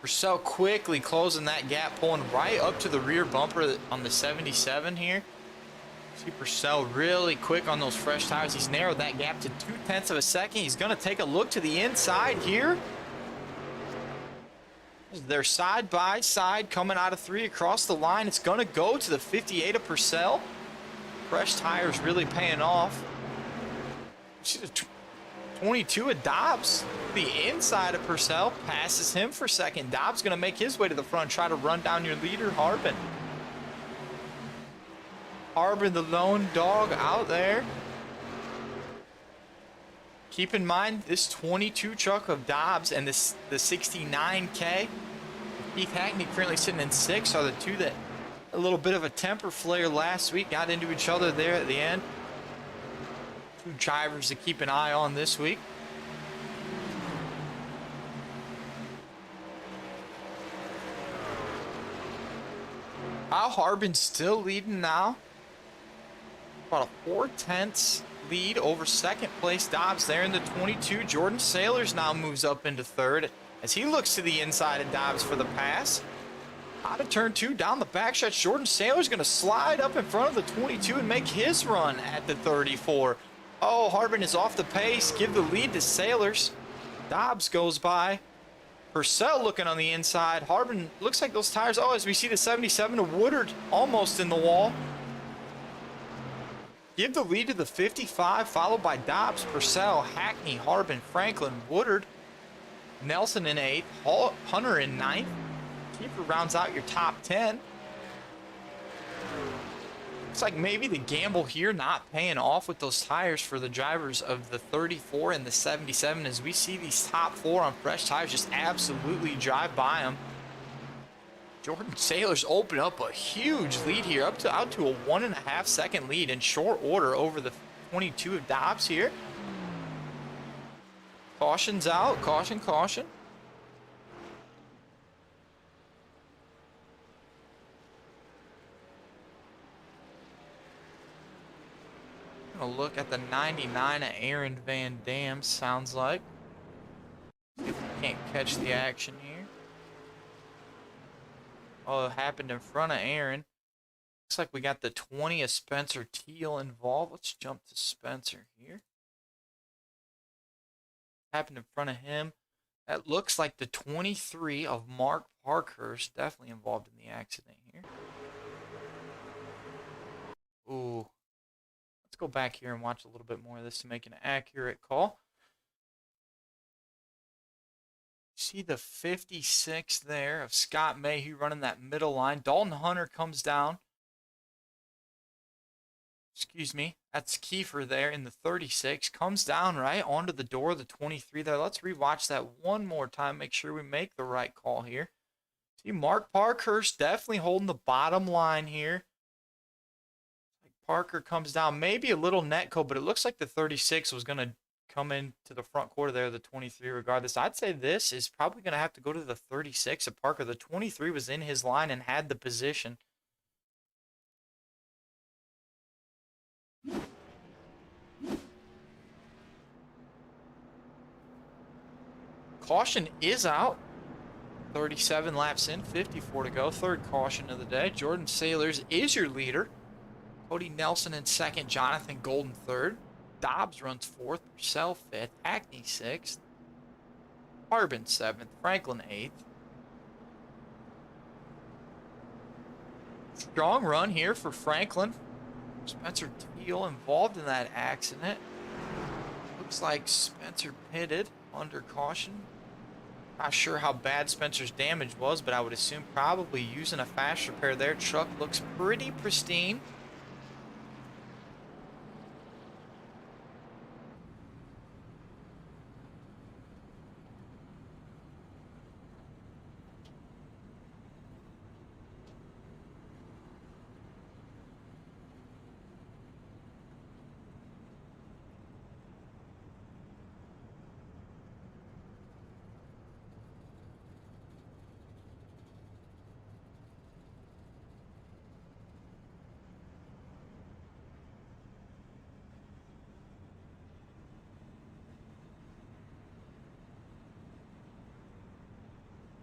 Purcell quickly closing that gap, pulling right up to the rear bumper on the 77 here. See Purcell really quick on those fresh tires. He's narrowed that gap to 0.2 of a second. He's going to take a look to the inside here. They're side by side coming out of 3 across the line. It's going to go to the 58 of Purcell. Fresh tires really paying off. See the 22 of Dobbs, the inside of Purcell, passes him for second. Dobbs going to make his way to the front, try to run down your leader, Harbin. Harbin, the lone dog out there. Keep in mind, this 22 truck of Dobbs and the 69K, Keith Hackney currently sitting in 6th, are the 2 that a little bit of a temper flare last week, got into each other there at the end. 2 drivers to keep an eye on this week. Kyle Harbin still leading now. About a 4/10 lead over second place Dobbs there in the 22. Jordan Sailors now moves up into third as he looks to the inside of Dobbs for the pass. Out of turn 2 down the backstretch. Jordan Sailors going to slide up in front of the 22 and make his run at the 34. Oh, Harbin is off the pace. Give the lead to Sailors. Dobbs goes by. Purcell looking on the inside. Harbin looks like those tires. Oh, as we see the 77 of Woodard almost in the wall. Give the lead to the 55, followed by Dobbs, Purcell, Hackney, Harbin, Franklin, Woodard, Nelson in 8th, Hunter in 9th. Keeper rounds out your top 10. Looks like maybe the gamble here not paying off with those tires for the drivers of the 34 and the 77 as we see these top 4 on fresh tires just absolutely drive by them. Jordan Sailors open up a huge lead here, out to a 1.5 second lead in short order over the 22 of Dobbs here. Caution's out, caution. Gonna look at the 99 of Aaron Van Dam, sounds like. See if we can't catch the action here. Oh, it happened in front of Aaron. Looks like we got the 20 of Spencer Teal involved. Let's jump to Spencer here. Happened in front of him. That looks like the 23 of Mark Parkhurst, definitely involved in the accident here. Ooh. Let's go back here and watch a little bit more of this to make an accurate call. See the 56 there of Scott Mayhew running that middle line. Dalton Hunter comes down. Excuse me. That's Kiefer there in the 36. Comes down right onto the door of the 23 there. Let's rewatch that one more time. Make sure we make the right call here. See Mark Parkhurst definitely holding the bottom line here. Parker comes down. Maybe a little netco, but it looks like the 36 was going to come into the front quarter there, the 23 regardless. I'd say this is probably going to have to go to the 36 of Parker. The 23 was in his line and had the position. Caution is out. 37 laps in, 54 to go. Third caution of the day. Jordan Sailors is your leader. Cody Nelson in second. Jonathan Golden third. Dobbs runs fourth. Purcell fifth. Hackney sixth. Harbin seventh. Franklin eighth. Strong run here for Franklin. Spencer Teal involved in that accident. Looks like Spencer pitted under caution. Not sure how bad Spencer's damage was, but I would assume probably using a fast repair there. Truck looks pretty pristine.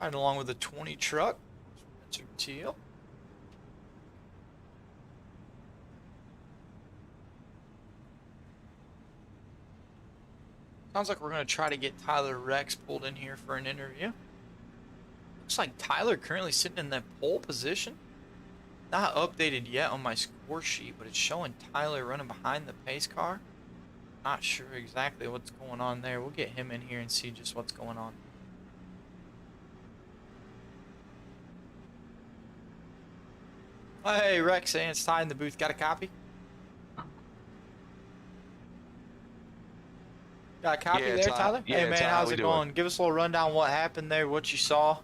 Right along with the 20 truck, Spencer Teal. Sounds like we're going to try to get Tyler Rex pulled in here for an interview. Looks like Tyler currently sitting in that pole position. Not updated yet on my score sheet, but it's showing Tyler running behind the pace car. Not sure exactly what's going on there. We'll get him in here and see just what's going on. Hey, Rex, saying it's Ty in the booth. Got a copy? Got a copy Yeah, there, Ty. Tyler? Yeah, Hey, man, Ty, how's how it we going? doing? Give us a little rundown what happened there, what you saw.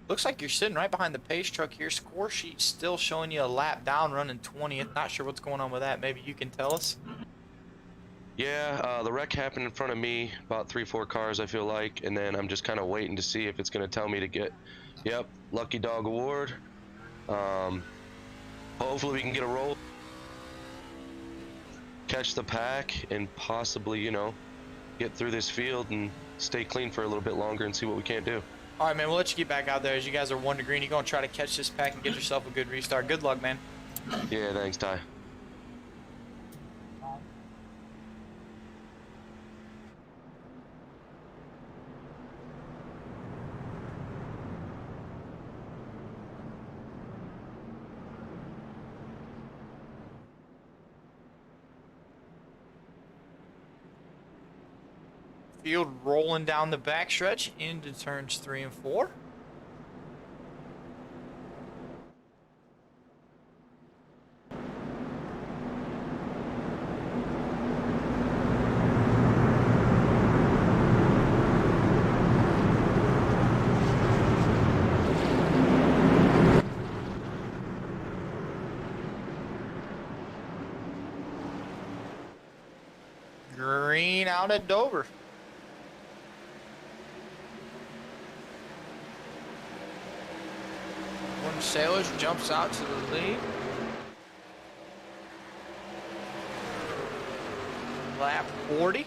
Looks like you're sitting right behind the pace truck here. Score sheet still showing you a lap down, running 20th. Not sure what's going on with that. Maybe you can tell us. Yeah, the wreck happened in front of me, about 3-4 cars, I feel like, and then I'm just kind of waiting to see if it's going to tell me to get, yep, Lucky Dog Award. Hopefully we can get a roll, catch the pack, and possibly, you know, get through this field and stay clean for a little bit longer and see what we can't do. All right, man, we'll let you get back out there as you guys are 1 to green. You're going to try to catch this pack and get yourself a good restart. Good luck, man. Yeah, thanks, Ty. Field rolling down the backstretch into turns 3 and 4. Green out at Dover. One Sailors jumps out to the lead. Lap 40.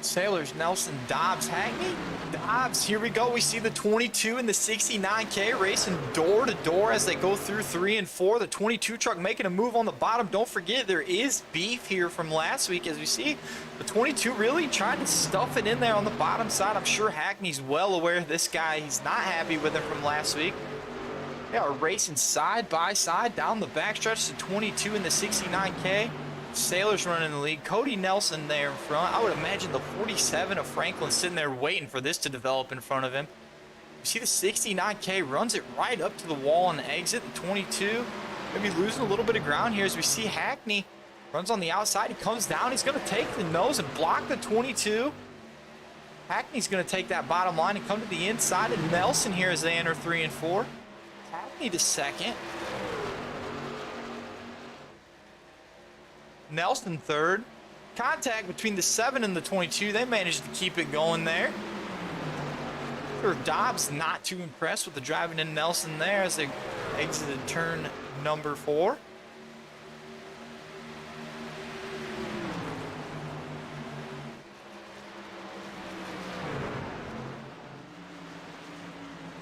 Sailors Nelson, Dobbs, Hackney. Dobbs, here we go. We see the 22 and the 69K racing door to door as they go through 3 and 4. The 22 truck making a move on the bottom. Don't forget, there is beef here from last week as we see the 22 really trying to stuff it in there on the bottom side. I'm sure Hackney's well aware of this guy. He's not happy with him from last week. They are racing side by side down the backstretch. The 22 and the 69K. Sailors running the lead. Cody Nelson there in front. I would imagine the 47 of Franklin sitting there waiting for this to develop in front of him. You see the 69K runs it right up to the wall on the exit. The 22 maybe losing a little bit of ground here as we see Hackney runs on the outside. He comes down. He's going to take the nose and block the 22. Hackney's going to take that bottom line and come to the inside. And Nelson here as they enter 3 and 4. Hackney to second. Nelson third. Contact between the 7 and the 22. They managed to keep it going there. Sure, Dobbs not too impressed with the driving in Nelson there as they exited turn number 4.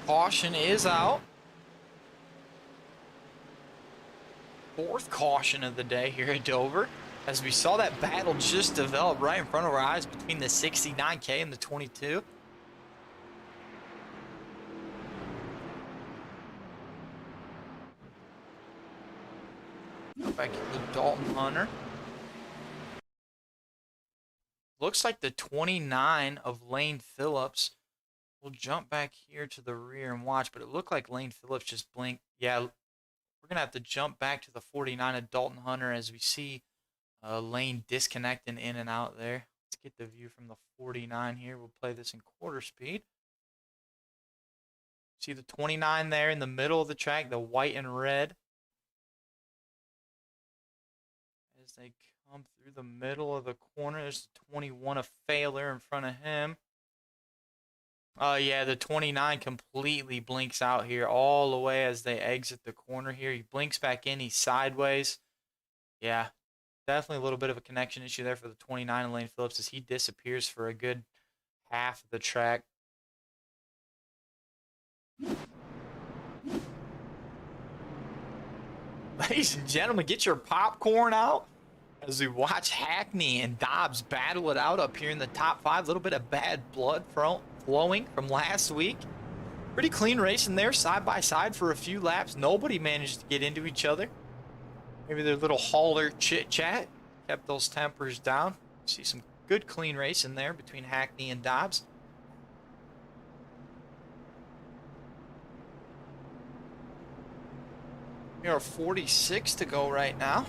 Caution is out. 4th caution of the day here at Dover, as we saw that battle just develop right in front of our eyes between the 69K and the 22. Back to the Dalton Hunter. Looks like the 29 of Lane Phillips. We'll jump back here to the rear and watch, but it looked like Lane Phillips just blinked. Yeah, we're going to have to jump back to the 49 of Dalton Hunter as we see Lane disconnecting in and out there. Let's get the view from the 49 here. We'll play this in quarter speed. See the 29 there in the middle of the track, the white and red. As they come through the middle of the corner, there's the 21 of Failer in front of him. Yeah, the 29 completely blinks out here all the way as they exit the corner here. He blinks back in. He's sideways. Yeah, definitely a little bit of a connection issue there for the 29 and Lane Phillips as he disappears for a good half of the track. Ladies and gentlemen, get your popcorn out as we watch Hackney and Dobbs battle it out up here in the top 5. A little bit of bad blood flowing from last week. Pretty clean racing there, side by side for a few laps. Nobody managed to get into each other. Maybe their little hauler chit-chat kept those tempers down. See some good clean racing there between Hackney and Dobbs. We are 46 to go right now.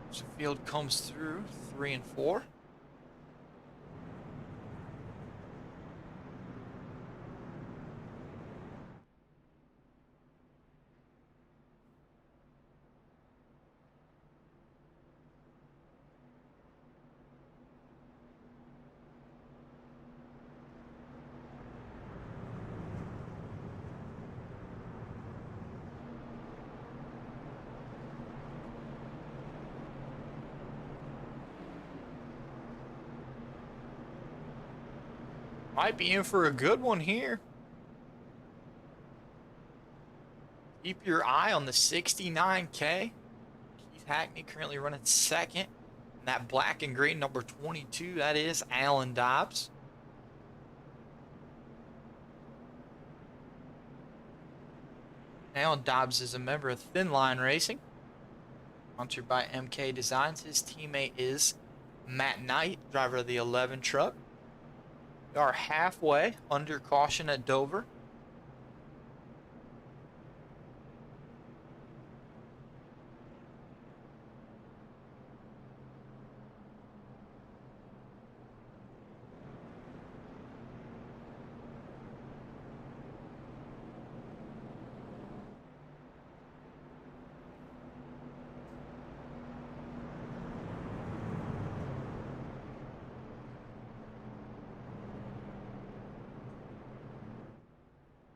So field comes through 3 and 4. Might be in for a good one here. Keep your eye on the 69K. Keith Hackney currently running second. And that black and green number 22, that is Alan Dobbs. Alan Dobbs is a member of Thin Line Racing, sponsored by MK Designs. His teammate is Matt Knight, driver of the 11 truck. We are halfway under caution at Dover.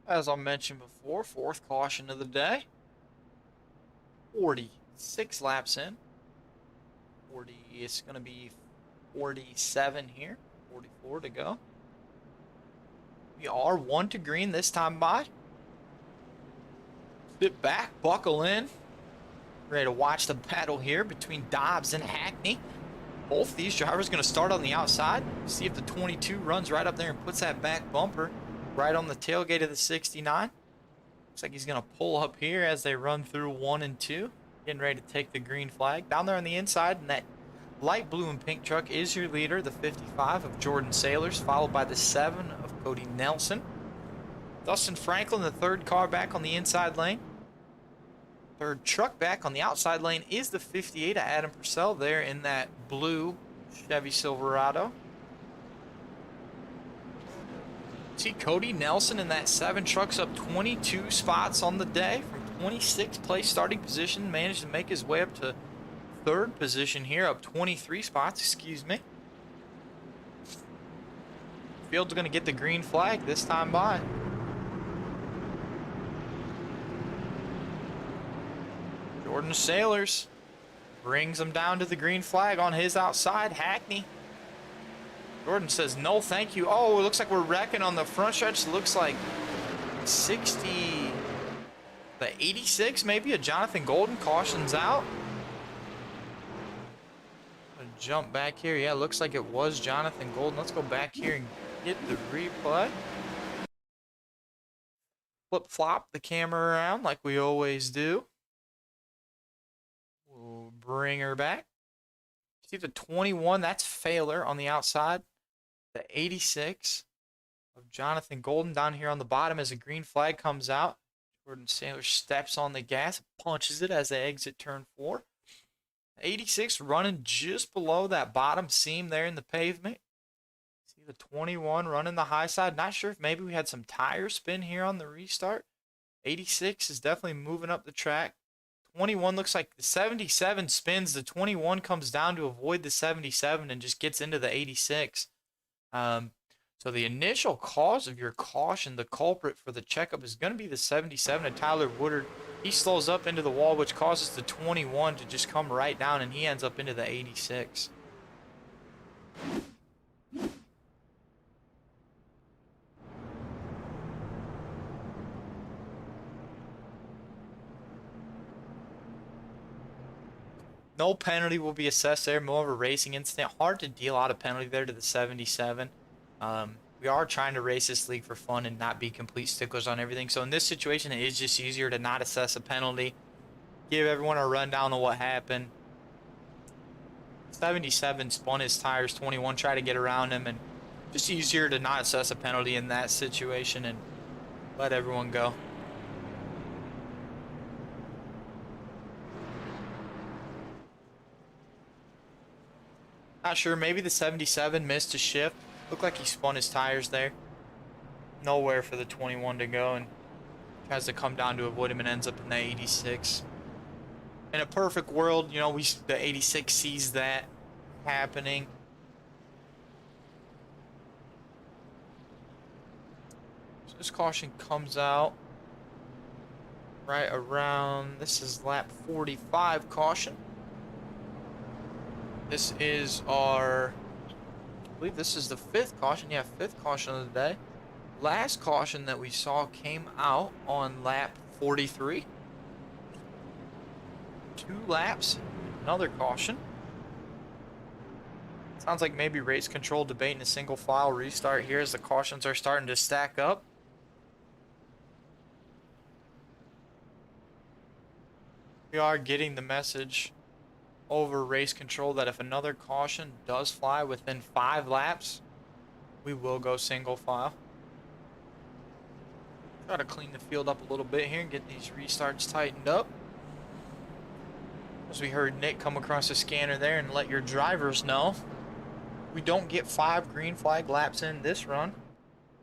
As I mentioned before, 4th caution of the day. 6 laps in. 40, it's going to be 47 here. 44 to go. We are 1 to green this time by. Sit back, buckle in. Ready to watch the battle here between Dobbs and Hackney. Both these drivers going to start on the outside. See if the 22 runs right up there and puts that back bumper right on the tailgate of the 69. Looks like he's going to pull up here as they run through 1 and 2. Getting ready to take the green flag. Down there on the inside, and that light blue and pink truck is your leader, the 55 of Jordan Sailors, followed by the 7 of Cody Nelson. Dustin Franklin, the 3rd car back on the inside lane. 3rd truck back on the outside lane is the 58 of Adam Purcell there in that blue Chevy Silverado. See Cody Nelson in that 7 trucks up 22 spots on the day from 26th place starting position. Managed to make his way up to 3rd position here, up 23 spots, excuse me. Field's going to get the green flag this time by. Jordan Sailors brings him down to the green flag on his outside. Hackney. Jordan says, no, thank you. Oh, it looks like we're wrecking on the front stretch. Looks like 60, the 86 maybe, a Jonathan Golden cautions out. Jump back here. Yeah, looks like it was Jonathan Golden. Let's go back here and get the replay. Flip-flop the camera around like we always do. We'll bring her back. See the 21, that's Failer on the outside. The 86 of Jonathan Golden down here on the bottom as a green flag comes out. Jordan Sailor steps on the gas, punches it as they exit turn 4. 86 running just below that bottom seam there in the pavement. See the 21 running the high side. Not sure if maybe we had some tire spin here on the restart. 86 is definitely moving up the track. 21 looks like the 77 spins. The 21 comes down to avoid the 77 and just gets into the 86. So the initial cause of your caution, the culprit for the checkup, is going to be the 77 of Tyler Woodard. He slows up into the wall, which causes the 21 to just come right down, and he ends up into the 86. No penalty will be assessed there. More of a racing incident. Hard to deal out a penalty there to the 77. We are trying to race this league for fun and not be complete sticklers on everything. So in this situation, it is just easier to not assess a penalty. Give everyone a rundown of what happened. 77 spun his tires. 21 tried to get around him. And just easier to not assess a penalty in that situation and let everyone go. Not sure. Maybe the 77 missed a shift. Looked like he spun his tires there. Nowhere for the 21 to go, and tries to come down to avoid him and ends up in the 86. In a perfect world, you know, the 86 sees that happening. So this caution comes out right around, this is lap 45 caution. This is our, I believe this is the 5th caution. Yeah, 5th caution of the day. Last caution that we saw came out on lap 43. 2 laps, another caution. Sounds like maybe race control debating a single file restart here as the cautions are starting to stack up. We are getting the message over race control that if another caution does fly within 5 laps, we will go single file. Try to clean the field up a little bit here and get these restarts tightened up. As we heard Nick come across the scanner there and let your drivers know, we don't get 5 green flag laps in this run.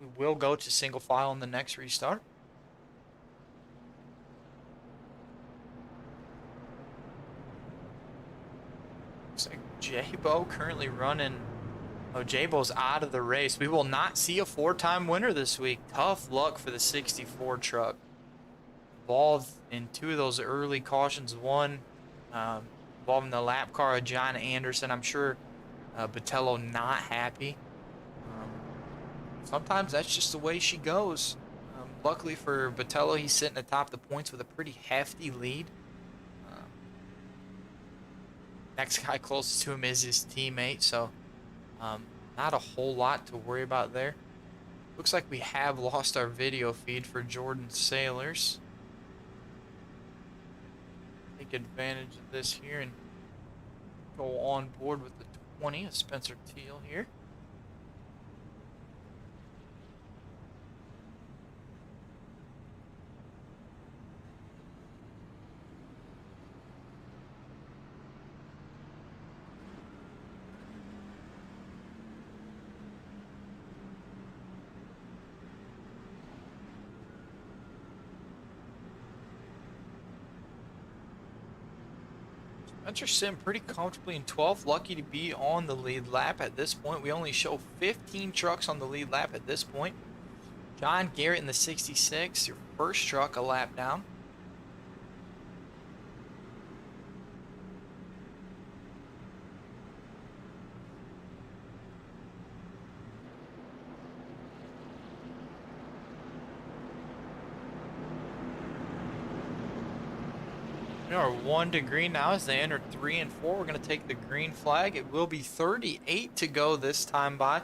We will go to single file in the next restart. Looks like J-Bo currently running. Oh, J-Bo's out of the race. We will not see a 4-time winner this week. Tough luck for the 64 truck. Involved in 2 of those early cautions. One involving the lap car of John Anderson. I'm sure Botello not happy. Sometimes that's just the way she goes. Luckily for Botello, he's sitting atop the points with a pretty hefty lead. Next guy closest to him is his teammate, so not a whole lot to worry about there. Looks like we have lost our video feed for Jordan Sailors. Take advantage of this here and go on board with the 20 of Spencer Teal here. Spencer sitting pretty comfortably in 12th. Lucky to be on the lead lap at this point. We only show 15 trucks on the lead lap at this point. John Garrett in the 66, your first truck a lap down. We are 1 to green now as they enter 3 and 4. We're going to take the green flag. It will be 38 to go this time by.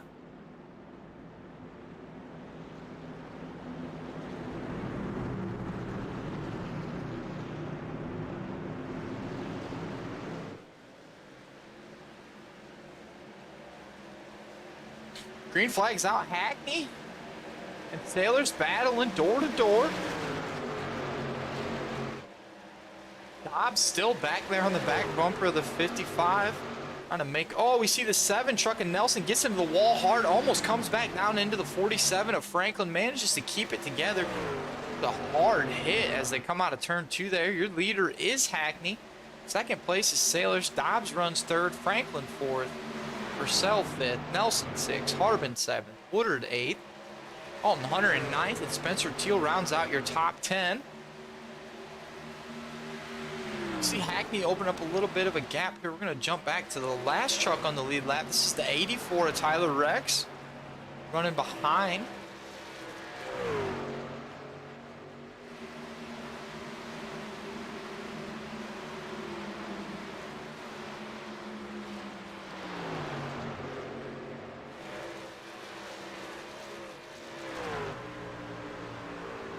Green flag's out. Hackney and Sailors battling door to door. Dobbs still back there on the back bumper of the 55. Trying to make... Oh, we see the 7 truck, and Nelson gets into the wall hard. Almost comes back down into the 47 of Franklin. Manages to keep it together. The hard hit as they come out of turn 2 there. Your leader is Hackney. Second place is Sailors. Dobbs runs 3rd. Franklin 4th. Purcell 5th. Nelson 6th. Harbin 7th. Woodard 8th. Alton Hunter in 9th. And Spencer Teal rounds out your top 10. See Hackney open up a little bit of a gap here. We're going to jump back to the last truck on the lead lap. This is the 84 of Tyler Rex running behind.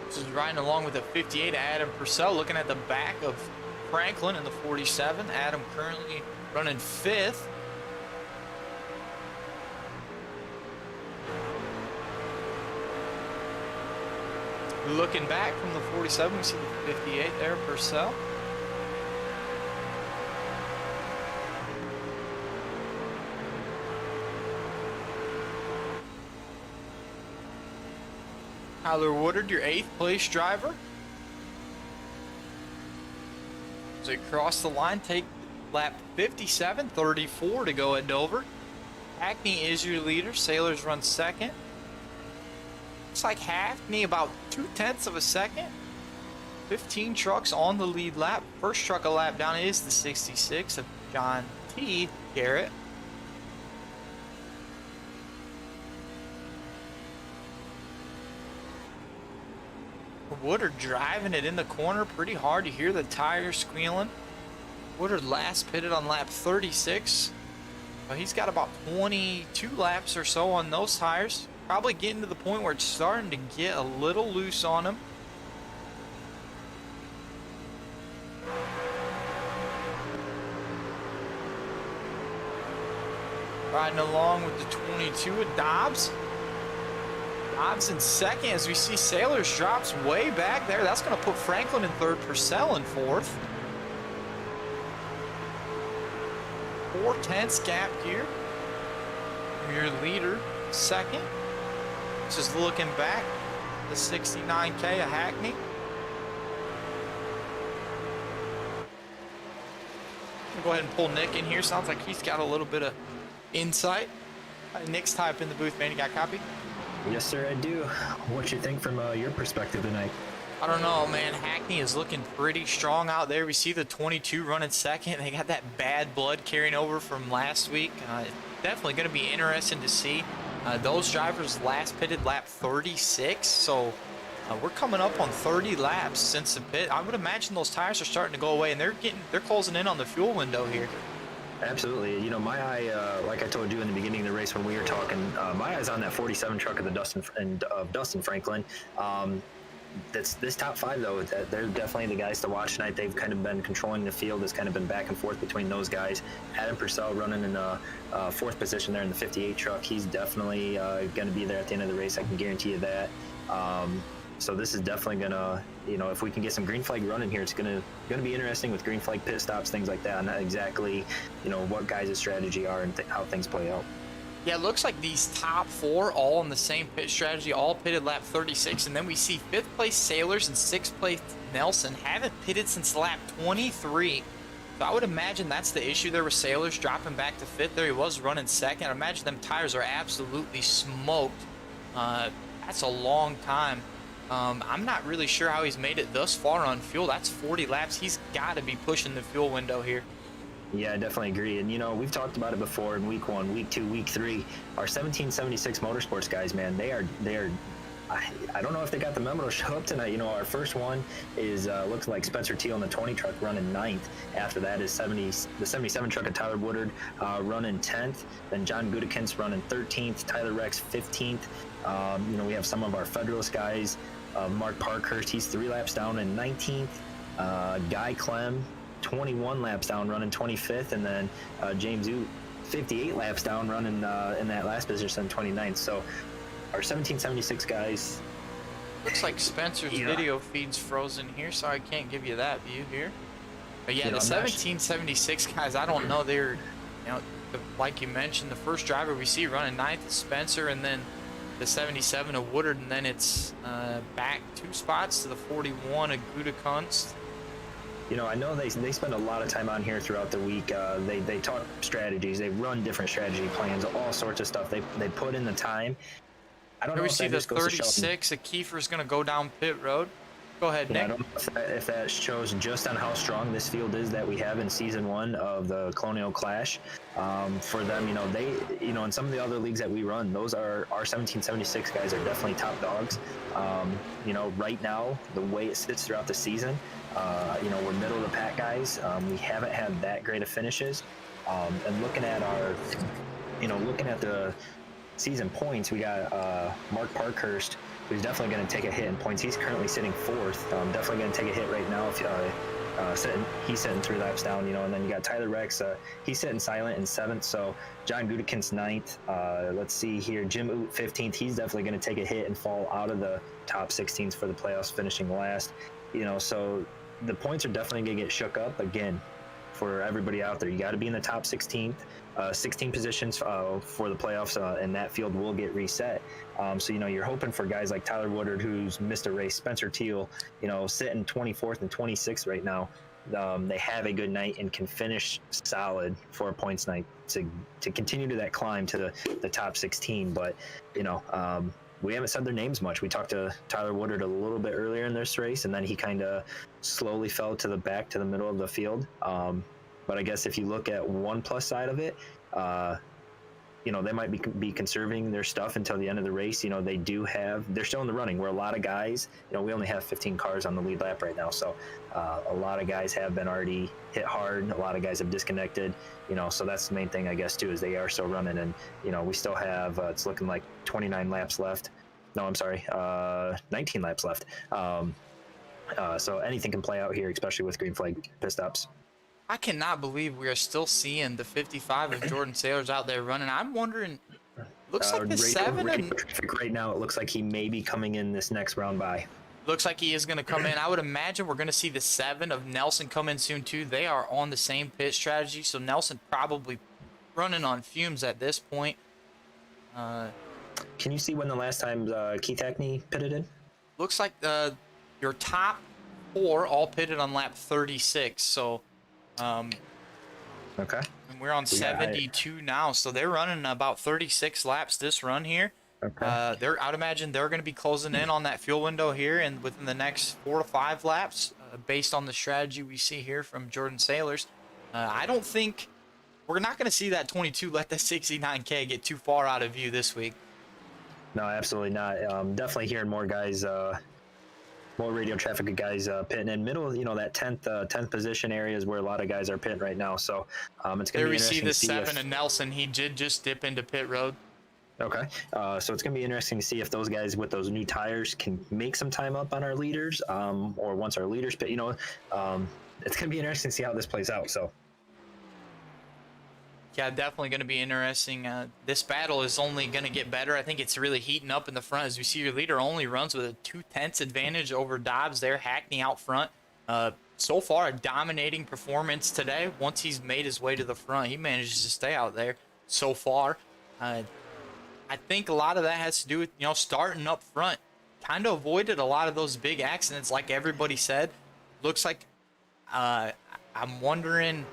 This is riding along with the 58 Adam Purcell, looking at the back of Franklin in the 47. Adam currently running 5th. Looking back from the 47, we see the 58 there, Purcell. Tyler Woodard, your 8th place driver. As they cross the line, take lap 57, 34 to go at Dover. Hackney is your leader. Sailors run 2nd. Looks like Hackney about 0.2 of a second. 15 trucks on the lead lap. First truck a lap down is the 66 of John T. Garrett. Woodard driving it in the corner pretty hard. You hear the tires squealing. Woodard last pitted on lap 36. Well, he's got about 22 laps or so on those tires. Probably getting to the point where it's starting to get a little loose on him. Riding along with the 22 of Dobbs. Dobbs in 2nd as we see Sailors drops way back there. That's going to put Franklin in 3rd, Purcell in 4th. 4/10 gap here. Your leader, 2nd. Just looking back, the 69K of Hackney. Go ahead and pull Nick in here. Sounds like he's got a little bit of insight. Nick's type in the booth, man. You got a copy? Yes, sir, I do. What you think from your perspective tonight? I don't know, man. Hackney is looking pretty strong out there. We see the 22 running second. They got that bad blood carrying over from last week. Definitely going to be interesting to see. Those drivers last pitted lap 36, so we're coming up on 30 laps since the pit. I would imagine those tires are starting to go away, and they're closing in on the fuel window here. Absolutely. You know, my eye, like I told you in the beginning of the race when we were talking, my eye's on that 47 truck of the Dustin Franklin. This top five, though, they're definitely the guys to watch tonight. They've kind of been controlling the field. It's kind of been back and forth between those guys. Adam Purcell running in fourth position there in the 58 truck. He's definitely going to be there at the end of the race. I can guarantee you that. So this is definitely going to, you know, if we can get some green flag running here, it's going to be interesting with green flag pit stops, things like that. Not exactly, you know, what guys' strategy are and how things play out. Yeah, it looks like these top four all on the same pit strategy, all pitted lap 36, and then we see 5th place Sailors and 6th place Nelson haven't pitted since lap 23. So I would imagine that's the issue there with Sailors dropping back to 5th. There he was running 2nd. I imagine them tires are absolutely smoked. That's a long time. I'm not really sure how he's made it thus far on fuel. That's 40 laps. He's got to be pushing the fuel window here. Yeah, I definitely agree. And, you know, we've talked about it before in week 1, week 2, week 3. Our 1776 Motorsports guys, man, they are I don't know if they got the memo to show up tonight. You know, our first one is looks like Spencer Teal in the 20 truck running 9th. After that is the 77 truck of Tyler Woodard running 10th. Then John Gudikins running 13th. Tyler Rex 15th. You know, we have some of our Federalist guys. Mark Parkhurst, he's 3 laps down in 19th. Guy Clem, 21 laps down, running 25th, and then James Oot, 58 laps down, running in that last position, 29th. So our 1776 guys. Looks like Spencer's video feed's frozen here, so I can't give you that view here. But yeah, the 1776 guys, I don't know. They're, you know, like you mentioned, the first driver we see running 9th is Spencer, and then the 77 of Woodard, and then it's back 2 spots to the 41 of Gutekunst. You know, I know they spend a lot of time on here throughout the week. They talk strategies. They run different strategy plans, all sorts of stuff. They put in the time. I don't know. We if see that the just goes to show 36 of Kiefer's going to go down pit road. Go ahead, Yeah, Nick. I don't know if that shows just on how strong this field is that we have in season 1 of the Colonial Clash. For them, you know, in some of the other leagues that we run, those are our 1776 guys are definitely top dogs. You know, right now, the way it sits throughout the season, you know, we're middle of the pack guys. We haven't had that great of finishes. And looking at the season points, we got Mark Parkhurst, who's definitely going to take a hit in points. He's currently sitting 4th. Definitely going to take a hit right now. If he's sitting 3 laps down, you know. And then you got Tyler Rex. He's sitting silent in 7th. So John Gudikins 9th. Let's see here. Jim Oot 15th. He's definitely going to take a hit and fall out of the top 16s for the playoffs, finishing last. You know, so the points are definitely going to get shook up again for everybody out there. You got to be in the top 16th. 16 positions for the playoffs, and that field will get reset. So, you know, you're hoping for guys like Tyler Woodard, who's missed a race, Spencer Teal, you know, sitting 24th and 26th right now. They have a good night and can finish solid for a points night to continue to that climb to the top 16. But, you know, we haven't said their names much. We talked to Tyler Woodard a little bit earlier in this race, and then he kind of slowly fell to the middle of the field. But I guess if you look at one plus side of it, you know, they might be conserving their stuff until the end of the race. You know, they're still in the running, where a lot of guys, you know, we only have 15 cars on the lead lap right now. So a lot of guys have been already hit hard. A lot of guys have disconnected, you know, so that's the main thing, I guess, too, is they are still running. And, you know, we still have, it's looking like 29 laps left. No, I'm sorry, 19 laps left. So anything can play out here, especially with green flag pit stops. I cannot believe we are still seeing the 55 of Jordan Sailors out there running. I'm wondering, looks like the 7 right now, it looks like he may be coming in this next round by. Looks like he is going to come in. I would imagine we're going to see the 7 of Nelson come in soon too. They are on the same pit strategy, so Nelson probably running on fumes at this point. Can you see when the last time Keith Hackney pitted in? Looks like your top 4 all pitted on lap 36, so okay. And we're on 72 now, so they're running about 36 laps this run here. Okay. I'd imagine they're going to be closing in on that fuel window here, and within the next 4 to 5 laps, based on the strategy we see here from Jordan Sailors. I don't think we're not going to see that 22 let the 69K get too far out of view this week. No, absolutely not. Definitely hearing more guys, more radio traffic of guys pitting in middle. You know, that 10th position area is where a lot of guys are pitting right now. So it's going There to be we see interesting the to see 7 if, and Nelson. He did just dip into pit road. Okay. So it's going to be interesting to see if those guys with those new tires can make some time up on our leaders, or once our leaders pit. You know, it's going to be interesting to see how this plays out. So. Yeah, definitely going to be interesting. This battle is only going to get better. I think it's really heating up in the front. As we see, your leader only runs with a 2/10 advantage over Dobbs there. Hackney out front. So far, a dominating performance today. Once he's made his way to the front, he manages to stay out there so far. I think a lot of that has to do with, you know, starting up front. Kind of avoided a lot of those big accidents, like everybody said. Looks like I'm wondering,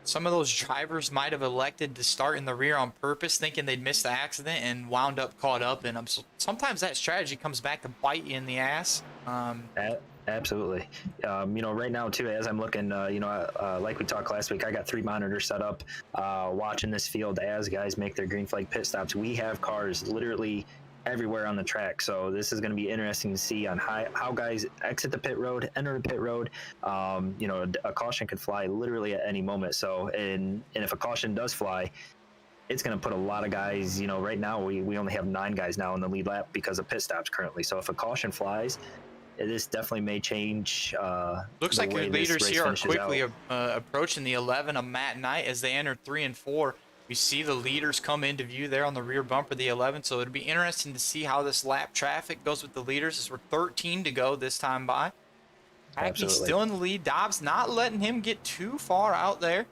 some of those drivers might have elected to start in the rear on purpose, thinking they'd missed the accident and wound up caught up in them. So sometimes that strategy comes back to bite you in the ass. Absolutely. You know, right now too, as I'm looking, you know, like we talked last week, I got 3 monitors set up, watching this field as guys make their green flag pit stops. We have cars literally everywhere on the track, so this is going to be interesting to see on how guys exit the pit road, enter the pit road. You know, a caution could fly literally at any moment. So, and if a caution does fly, it's going to put a lot of guys, you know, right now we only have 9 guys now in the lead lap because of pit stops currently. So if a caution flies, this definitely may change. Looks like your leaders here are quickly approaching the 11 of Matt Knight as they enter 3 and 4. We see the leaders come into view there on the rear bumper, the 11. So it'll be interesting to see how this lap traffic goes with the leaders, as we're 13 to go this time by. Hackney's still in the lead. Dobbs not letting him get too far out there.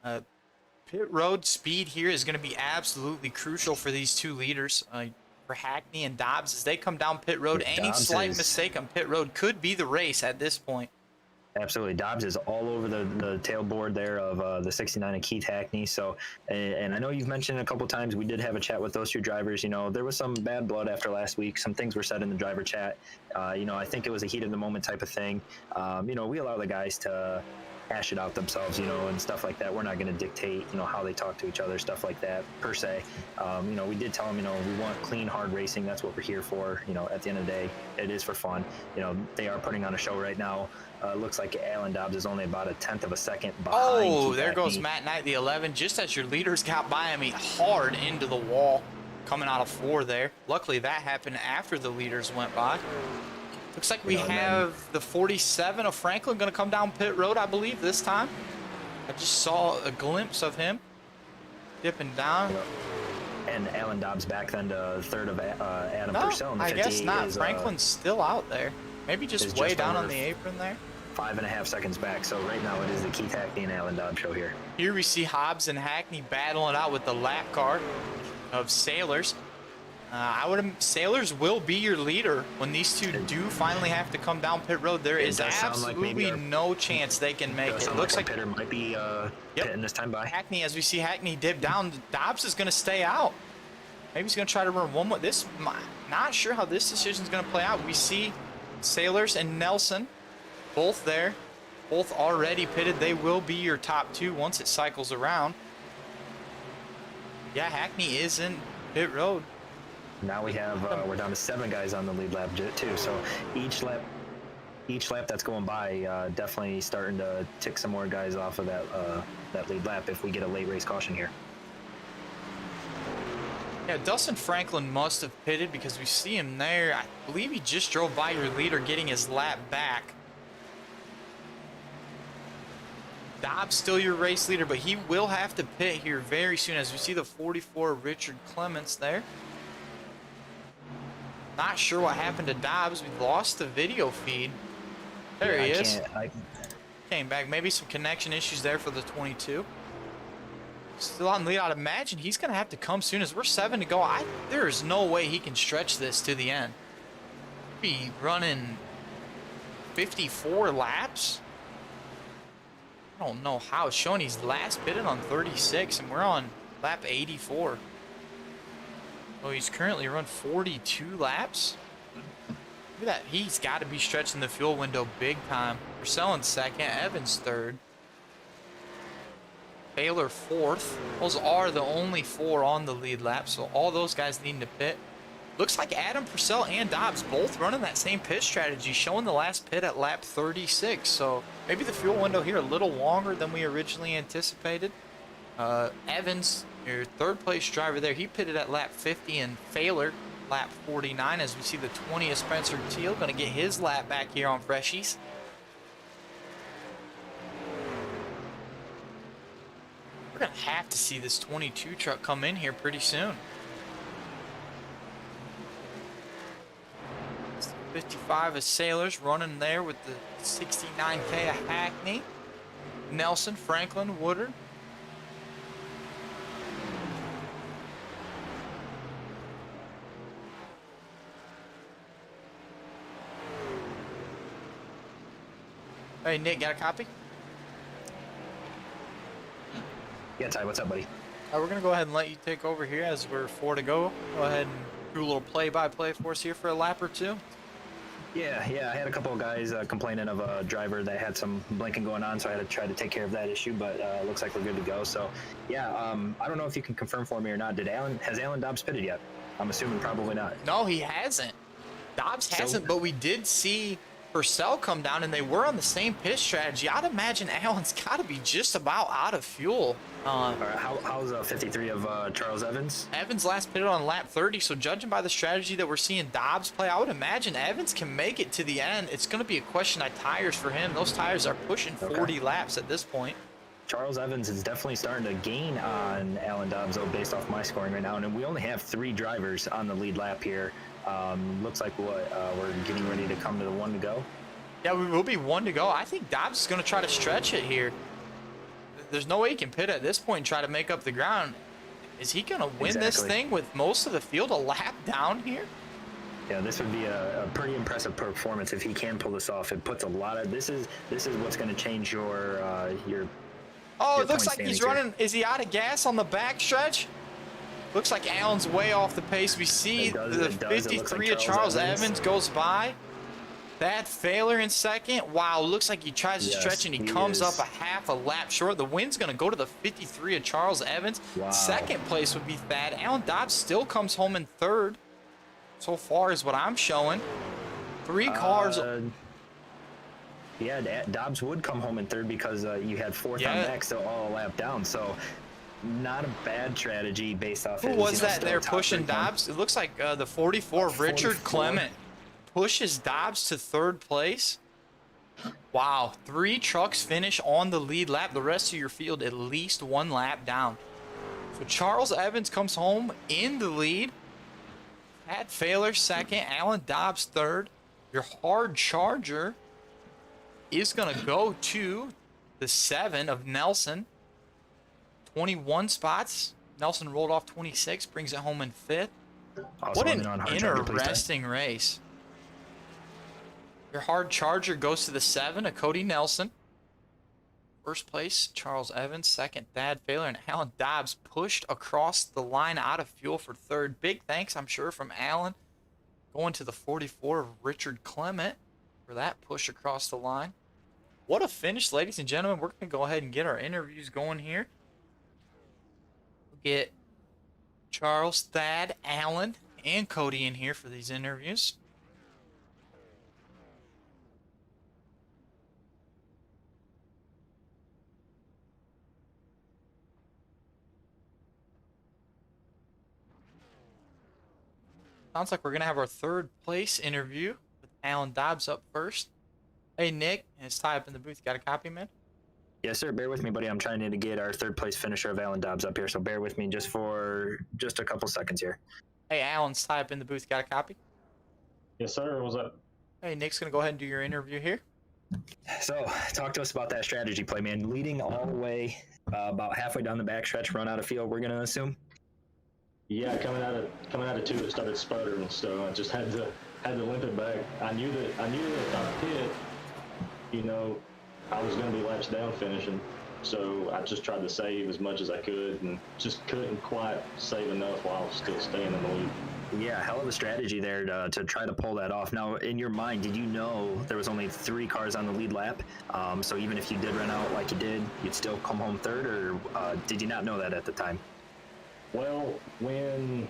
Pit road speed here is going to be absolutely crucial for these two leaders. For Hackney and Dobbs, as they come down pit road, any slight mistake on pit road could be the race at this point. Absolutely. Dobbs is all over the tailboard there of the 69 of Keith Hackney. So, and I know you've mentioned a couple times, we did have a chat with those two drivers. You know, there was some bad blood after last week. Some things were said in the driver chat. You know, I think it was a heat of the moment type of thing. You know, we allow the guys to hash it out themselves, you know, and stuff like that. We're not going to dictate, you know, how they talk to each other, stuff like that, per se. You know, we did tell them, you know, we want clean, hard racing. That's what we're here for. You know, at the end of the day, it is for fun. You know, they are putting on a show right now. Looks like Alan Dobbs is only about a 1/10 of a second behind. Oh, there goes Matt Knight, the 11, just as your leaders got by him, he hard into the wall, coming out of 4 there. Luckily, that happened after the leaders went by. Looks like we have the 47 of Franklin going to come down pit road, I believe, this time. I just saw a glimpse of him dipping down. And Alan Dobbs back then to 3rd of Adam Purcell. I guess not. Franklin's still out there. Maybe just way down on the apron there. 5.5 seconds back. So right now it is the Keith Hackney and Alan Dobbs show here. Here we see Hobbs and Hackney battling out with the lap car of Sailors. Sailors will be your leader when these two do finally have to come down pit road. There is absolutely no chance they can make it. It looks like Pitter might be pitting this time by Hackney. As we see Hackney dip down, Dobbs is going to stay out. Maybe he's going to try to run one more. Not sure how this decision is going to play out. We see Sailors and Nelson both there, both already pitted. They will be your top 2 once it cycles around. Yeah, Hackney is in pit road. Now we have we're down to 7 guys on the lead lap too. So each lap that's going by, definitely starting to tick some more guys off of that lead lap if we get a late race caution here. Yeah, Dustin Franklin must have pitted because we see him there. I believe he just drove by your leader getting his lap back. Dobbs still your race leader, but he will have to pit here very soon, as we see the 44 Richard Clements there. Not sure what happened to Dobbs. We lost the video feed. There he is. Came back. Maybe some connection issues there for the 22. Still on lead. I'd imagine he's going to have to come soon, as we're 7 to go. There is no way he can stretch this to the end. Be running 54 laps. I don't know how. It's showing he's last pitted on 36, and we're on lap 84. Oh, he's currently run 42 laps. Look at that. He's got to be stretching the fuel window big time. Purcell in second, Evans third. Baylor fourth. Those are the only 4 on the lead lap, so all those guys needing to pit. Looks like Adam, Purcell, and Dobbs both running that same pit strategy, showing the last pit at lap 36. So maybe the fuel window here a little longer than we originally anticipated. Evans, your third place driver there, he pitted at lap 50, and Failer lap 49, as we see the 20th Spencer Teal going to get his lap back here on Freshies. We're going to have to see this 22 truck come in here pretty soon. 55 of Sailors running there with the 69K of Hackney. Nelson, Franklin, Woodard. Hey, Nick, got a copy? Yeah, Ty, what's up, buddy? We're going to go ahead and let you take over here as we're 4 to go. Go ahead and do a little play-by-play for us here for a lap or two. Yeah, I had a couple of guys complaining of a driver that had some blinking going on, so I had to try to take care of that issue, but looks like we're good to go. So, yeah, I don't know if you can confirm for me or not. Has Alan Dobbs pitted yet? I'm assuming probably not. No, he hasn't. Dobbs hasn't, but we did see Purcell come down, and they were on the same pit strategy. I'd imagine Allen's got to be just about out of fuel. All right, how's 53 of Charles Evans? Evans last pitted on lap 30, so judging by the strategy that we're seeing Dobbs play, I would imagine Evans can make it to the end. It's going to be a question of tires for him. Those tires are pushing 40 laps at this point. Charles Evans is definitely starting to gain on Alan Dobbs, though, based off my scoring right now. And we only have 3 drivers on the lead lap here. Looks like we're getting ready to come to the 1 to go. Yeah, we will be 1 to go. I think Dobbs is going to try to stretch it here. There's no way he can pit at this point and try to make up the ground. Is he going to win this thing with most of the field a lap down here? Yeah, this would be a pretty impressive performance if he can pull this off. It puts a lot of this is what's going to change your. Oh, it looks like he's running. Is he out of gas on the back stretch? Looks like Allen's way off the pace. We see the 53 of Charles Evans goes by. That Failer in second. Wow, looks like he tries to stretch and he comes up a half a lap short. The win's going to go to the 53 of Charles Evans. Wow. Second place would be Thad. Alan Dobbs still comes home in third. So far is what I'm showing. 3 cars. Yeah, Dobbs would come home in third because you had fourth on back, so all a lap down. So not a bad strategy based off. Who was that there pushing Dobbs? It looks like the 44 Richard Clement pushes Dobbs to third place. Wow, 3 trucks finish on the lead lap. The rest of your field at least 1 lap down. So Charles Evans comes home in the lead. Pat Failer second, Alan Dobbs third. Your hard charger is going to go to the 7 of Nelson. 21 spots. Nelson rolled off 26, brings it home in 5th. What an interesting race. Your hard charger goes to the 7 of Cody Nelson. First place, Charles Evans. Second, Thad Failer. And Alan Dobbs pushed across the line out of fuel for third. Big thanks, I'm sure, from Alan. Going to the 44 of Richard Clement for that push across the line. What a finish, ladies and gentlemen. We're going to go ahead and get our interviews going here. We'll get Charles, Thad, Alan, and Cody in here for these interviews. Sounds like we're going to have our third place interview with Alan Dobbs up first. Hey, Nick, it's Ty up in the booth. You got a copy, man? Yes, sir. Bear with me, buddy. I'm trying to get our third place finisher of Alan Dobbs up here, so bear with me for just a couple seconds here. Hey, Alan's Ty up in the booth. Got a copy? Yes, sir. What's up? Hey, Nick's going to go ahead and do your interview here. So, talk to us about that strategy play, man. Leading all the way about halfway down the backstretch, run out of field, we're going to assume? Yeah, coming out of 2, it started sputtering, so I just had to limp it back. I knew that if I pit, I was going to be laps down finishing. So I just tried to save as much as I could and just couldn't quite save enough while still staying in the lead. Yeah, hell of a strategy there to try to pull that off. Now, in your mind, did you know there was only 3 cars on the lead lap? So even if you did run out like you did, you'd still come home third, or did you not know that at the time? Well, when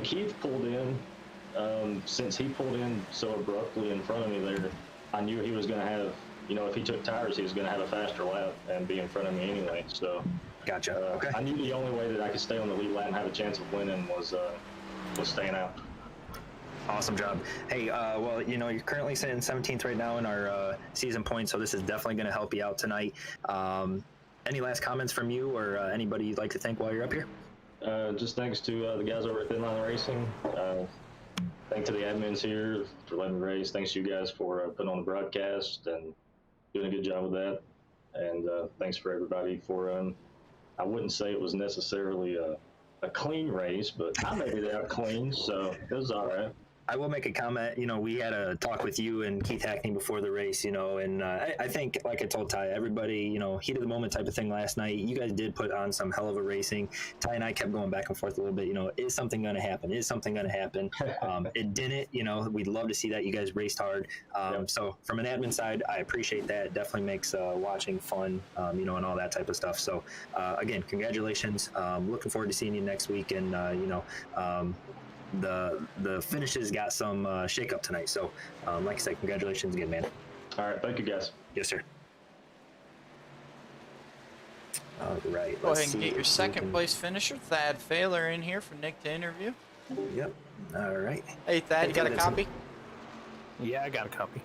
Keith pulled in, since he pulled in so abruptly in front of me there, I knew he was going to have, if he took tires, he was going to have a faster lap and be in front of me anyway. So, Gotcha. Okay. I knew the only way that I could stay on the lead lap and have a chance of winning was staying out. Awesome job. Hey, well, you're currently sitting 17th right now in our season points, so this is definitely going to help you out tonight. Any last comments from you or anybody you'd like to thank while you're up here? Just thanks to the guys over at Thin Line Racing. Thanks to the admins here for letting me race. Thanks to you guys for putting on the broadcast and doing a good job with that. And thanks for everybody for, I wouldn't say it was necessarily a clean race, but I made it out clean, so it was all right. I will make a comment. We had a talk with you and Keith Hackney before the race, and I think, like I told Ty, everybody, heat of the moment type of thing last night. You guys did put on some hell of a racing. Ty and I kept going back and forth a little bit. Is something going to happen? Is something going to happen? It didn't. We'd love to see that. You guys raced hard. So from an admin side, I appreciate that. It definitely makes watching fun, and all that type of stuff. So again, congratulations. Looking forward to seeing you next week, and the finishes got some shake up tonight. So like I said, congratulations again, man. All right, thank you guys. Yes, sir. All right. Go ahead and get your second place finisher, Thad Failer, in here for Nick to interview. Yep. All right. Hey, Thad, you got a copy? Yeah, I got a copy.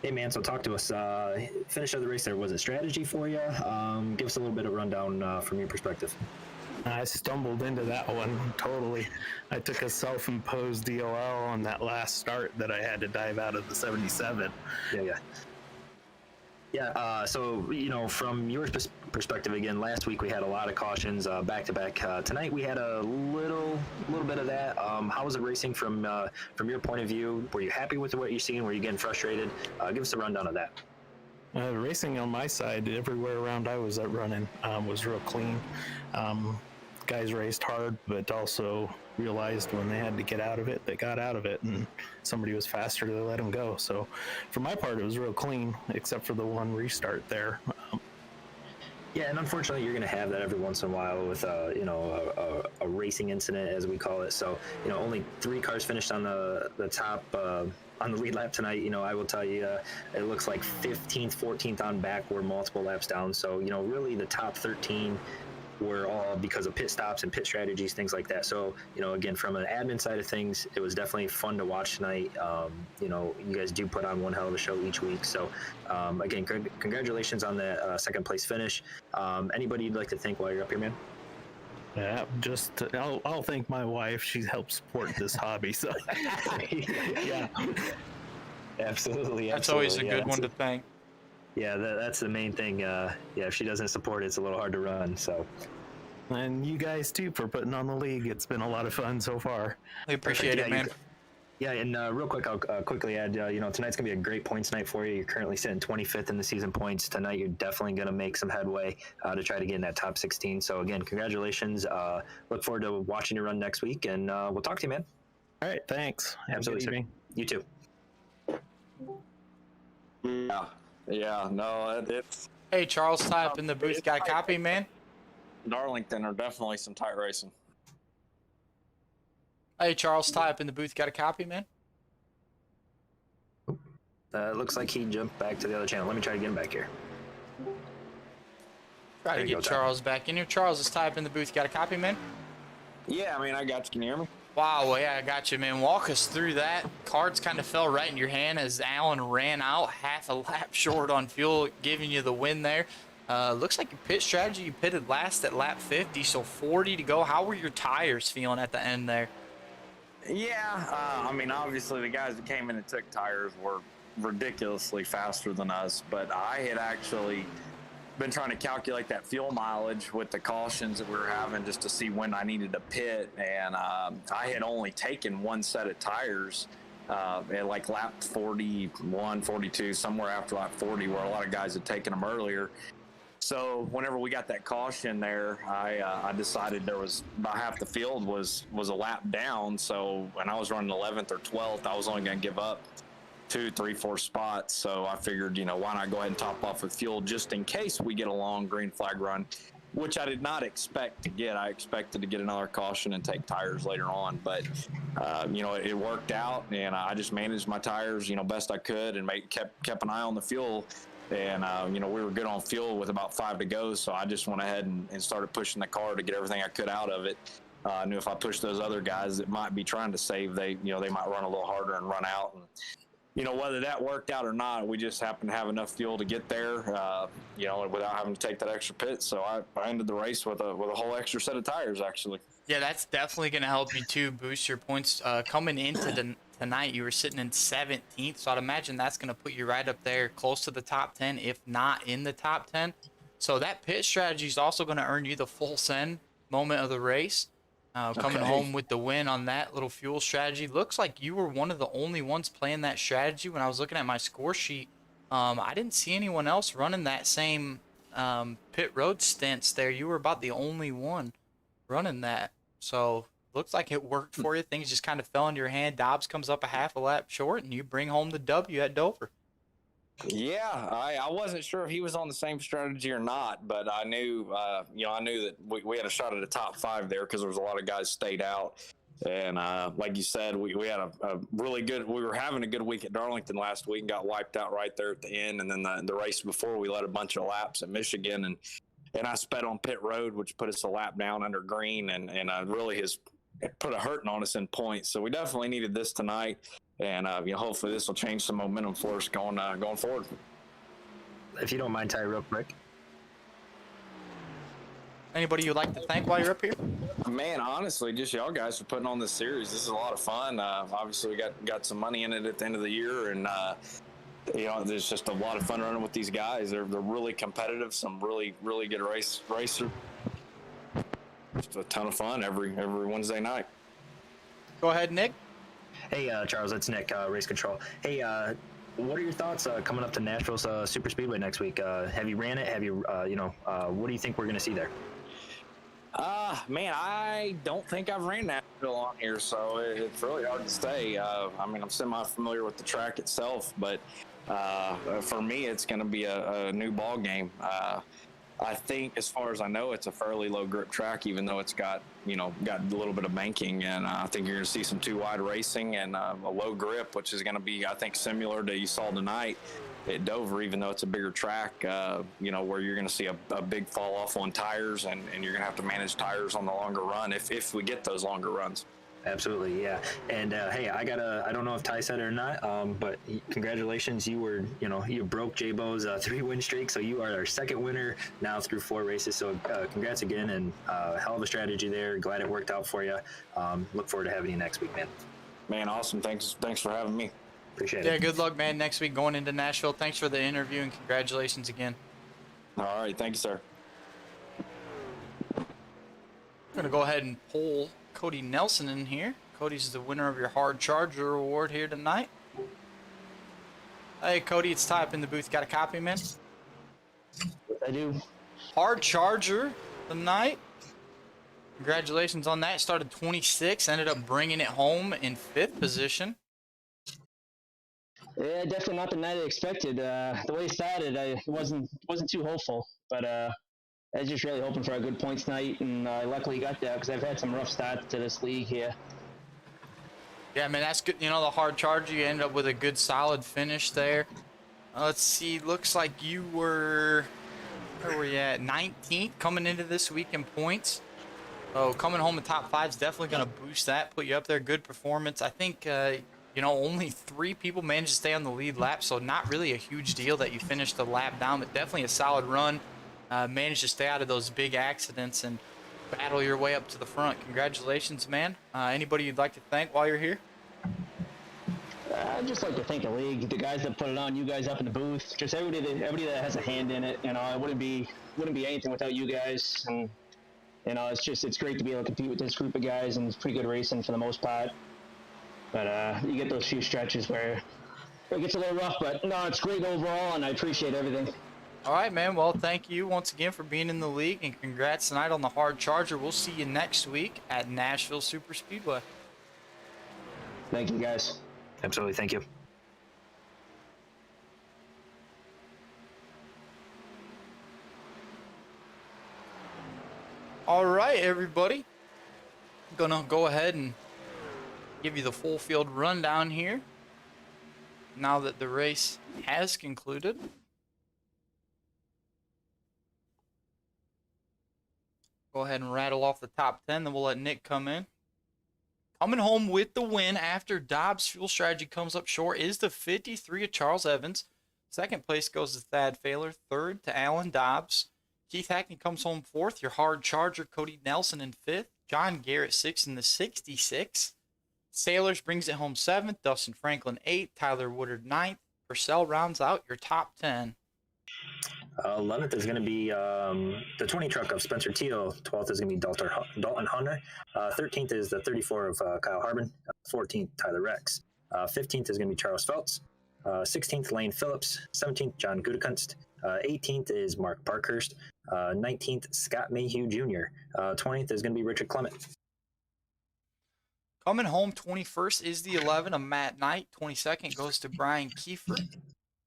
Hey, man, so talk to us. Finish of the race there, was it strategy for you? Give us a little bit of rundown from your perspective. I stumbled into that one totally. I took a self-imposed DOL on that last start that I had to dive out of the 77. Yeah, so, from your perspective, again, last week we had a lot of cautions back-to-back. Tonight we had a little bit of that. How was it racing from your point of view? Were you happy with what you're seeing? Were you getting frustrated? Give us a rundown of that. Racing on my side, everywhere around I was running was real clean. Guys raced hard, but also realized when they had to get out of it, they got out of it, and somebody was faster, they let them go. So for my part, it was real clean, except for the one restart there. Yeah, and unfortunately, you're going to have that every once in a while with a racing incident, as we call it. So only 3 cars finished on the top on the lead lap tonight. I will tell you, it looks like 15th, 14th on back were multiple laps down. So really the top 13 were all because of pit stops and pit strategies, things like that. So again, from an admin side of things, it was definitely fun to watch tonight. You guys do put on one hell of a show each week. So again, congratulations on the second place finish. Anybody you'd like to thank while you're up here, man? Yeah, I'll thank my wife. She helps support this hobby. So yeah, absolutely. That's always a good one to thank. Yeah, that's the main thing. If she doesn't support it, it's a little hard to run. So, and you guys too for putting on the league. It's been a lot of fun so far. We appreciate it, man. Yeah, and real quick, I'll quickly add, tonight's going to be a great points night for you. You're currently sitting 25th in the season points. Tonight, you're definitely going to make some headway to try to get in that top 16. So, again, congratulations. Look forward to watching you run next week, and we'll talk to you, man. All right, thanks. Absolutely. You too. Yeah, no, it's... Hey, Charles, type in the booth. Got a copy, man? Darlington are definitely some tight racing. Hey, Charles, type in the booth. Got a copy, man? Looks like he jumped back to the other channel. Let me try to get him back here. Try to get Charles back in here. Charles is type in the booth. Got a copy, man? Yeah, I got you. Can you hear me? Wow, well, yeah, I got you, man. Walk us through that. Cards kind of fell right in your hand as Alan ran out half a lap short on fuel, giving you the win there. Looks like your pit strategy, you pitted last at lap 50, so 40 to go. How were your tires feeling at the end there? Yeah, obviously the guys that came in and took tires were ridiculously faster than us, but I had actually been trying to calculate that fuel mileage with the cautions that we were having just to see when I needed to pit, and I had only taken one set of tires at like lap 41, 42, somewhere after lap 40, where a lot of guys had taken them earlier. So whenever we got that caution there, I decided there was about half the field was a lap down. So when I was running 11th or 12th, I was only going to give up 2, 3, 4 spots. So I figured, why not go ahead and top off with fuel just in case we get a long green flag run, which I did not expect to get. I expected to get another caution and take tires later on, but it worked out, and I just managed my tires, best I could, and kept an eye on the fuel. And, we were good on fuel with about 5 to go. So I just went ahead and started pushing the car to get everything I could out of it. I knew if I pushed those other guys that might be trying to save, they might run a little harder and run out. And, whether that worked out or not, we just happened to have enough fuel to get there, without having to take that extra pit. So I ended the race with a whole extra set of tires, actually. Yeah, that's definitely going to help you too, boost your points. Coming into tonight, you were sitting in 17th, so I'd imagine that's going to put you right up there, close to the top 10, if not in the top 10. So that pit strategy is also going to earn you the full send moment of the race. Coming home with the win on that little fuel strategy. Looks like you were one of the only ones playing that strategy. When I was looking at my score sheet, I didn't see anyone else running that same pit road stints there. You were about the only one running that. So looks like it worked for you. Things just kind of fell into your hand. Dobbs comes up a half a lap short, and you bring home the W at Dover. Yeah, I wasn't sure if he was on the same strategy or not, but I knew, I knew that we had a shot at the top 5 there because there was a lot of guys stayed out. And like you said, we had a really good, we were having a good week at Darlington last week and got wiped out right there at the end. And then the race before, we led a bunch of laps at Michigan, and I sped on pit road, which put us a lap down under green, and really has put a hurting on us in points. So we definitely needed this tonight. And hopefully this will change some momentum for us going forward. If you don't mind, Ty, real quick. Anybody you'd like to thank while you're up here? Man, honestly, just y'all guys for putting on this series. This is a lot of fun. Obviously, we got some money in it at the end of the year, and there's just a lot of fun running with these guys. They're really competitive. Some really good racer. Just a ton of fun every Wednesday night. Go ahead, Nick. Hey, Charles, it's Nick, Race Control. Hey, what are your thoughts coming up to Nashville's Super Speedway next week? Have you ran it? Have you, what do you think we're going to see there? Man, I don't think I've ran Nashville on here, so it's really hard to say. I'm semi-familiar with the track itself, but for me, it's going to be a new ball game. I think, as far as I know, it's a fairly low grip track, even though it's got a little bit of banking, and I think you're going to see some 2-wide racing and a low grip, which is going to be, I think, similar to you saw tonight at Dover, even though it's a bigger track, where you're going to see a big fall off on tires, and you're going to have to manage tires on the longer run if we get those longer runs. Absolutely, yeah. And hey, I don't know if Ty said it or not, but congratulations, you broke J-Bo's 3-win streak, so you are our second winner now through 4 races. So congrats again, and hell of a strategy there. Glad it worked out for you. Look forward to having you next week, man. Man, awesome. Thanks for having me. Appreciate it. Yeah, good luck, man, next week going into Nashville. Thanks for the interview, and congratulations again. All right, thank you, sir. I'm going to go ahead and pull Cody Nelson in here. Cody's the winner of your Hard Charger award here tonight. Hey, Cody, it's Ty up in the booth. Got a copy, man? I do. Hard Charger tonight. Congratulations on that. Started 26, ended up bringing it home in 5th position. Yeah, definitely not the night I expected. The way it started, I wasn't too hopeful, but I was just really hoping for a good points night, and I luckily got that because I've had some rough starts to this league here. Yeah, man, that's good. The Hard Charger, you ended up with a good, solid finish there. Let's see. Looks like you were, where were you at? 19th coming into this week in points. Oh, coming home in top 5 is definitely going to boost that, put you up there. Good performance. I think, only 3 people managed to stay on the lead lap, so not really a huge deal that you finished the lap down, but definitely a solid run. Managed to stay out of those big accidents and battle your way up to the front. Congratulations, man. Anybody you'd like to thank while you're here? I'd just like to thank the league, the guys that put it on, you guys up in the booth, just everybody that has a hand in it. It wouldn't be anything without you guys. And it's great to be able to compete with this group of guys, and it's pretty good racing for the most part. But you get those few stretches where it gets a little rough, but no, it's great overall, and I appreciate everything. All right, man. Well, thank you once again for being in the league, and congrats tonight on the hard charger. We'll see you next week at Nashville Super Speedway. Thank you, guys. Absolutely. Thank you. All right, everybody. I'm gonna go ahead and give you the full field rundown here now that the race has concluded. Go ahead and rattle off the top 10, then we'll let Nick come in. Coming home with the win after Dobbs' fuel strategy comes up short is the 53 of Charles Evans. Second place goes to Thad Failer. Third to Alan Dobbs. Keith Hackney comes home fourth. Your hard charger, Cody Nelson, in fifth. John Garrett sixth in the 66. Sailors brings it home seventh. Dustin Franklin eighth. Tyler Woodard ninth. Purcell rounds out your top 10. 11th is going to be the 20 truck of Spencer Teal. 12th is going to be Dalton Hunter. 13th is the 34 of Kyle Harbin. 14th, Tyler Rex. 15th is going to be Charles Phelps. 16th, Lane Phillips. 17th, John Gutekunst. 18th is Mark Parkhurst. 19th, Scott Mayhew Jr. 20th is going to be Richard Clement. Coming home 21st is the 11 of Matt Knight. 22nd goes to Brian Kiefer.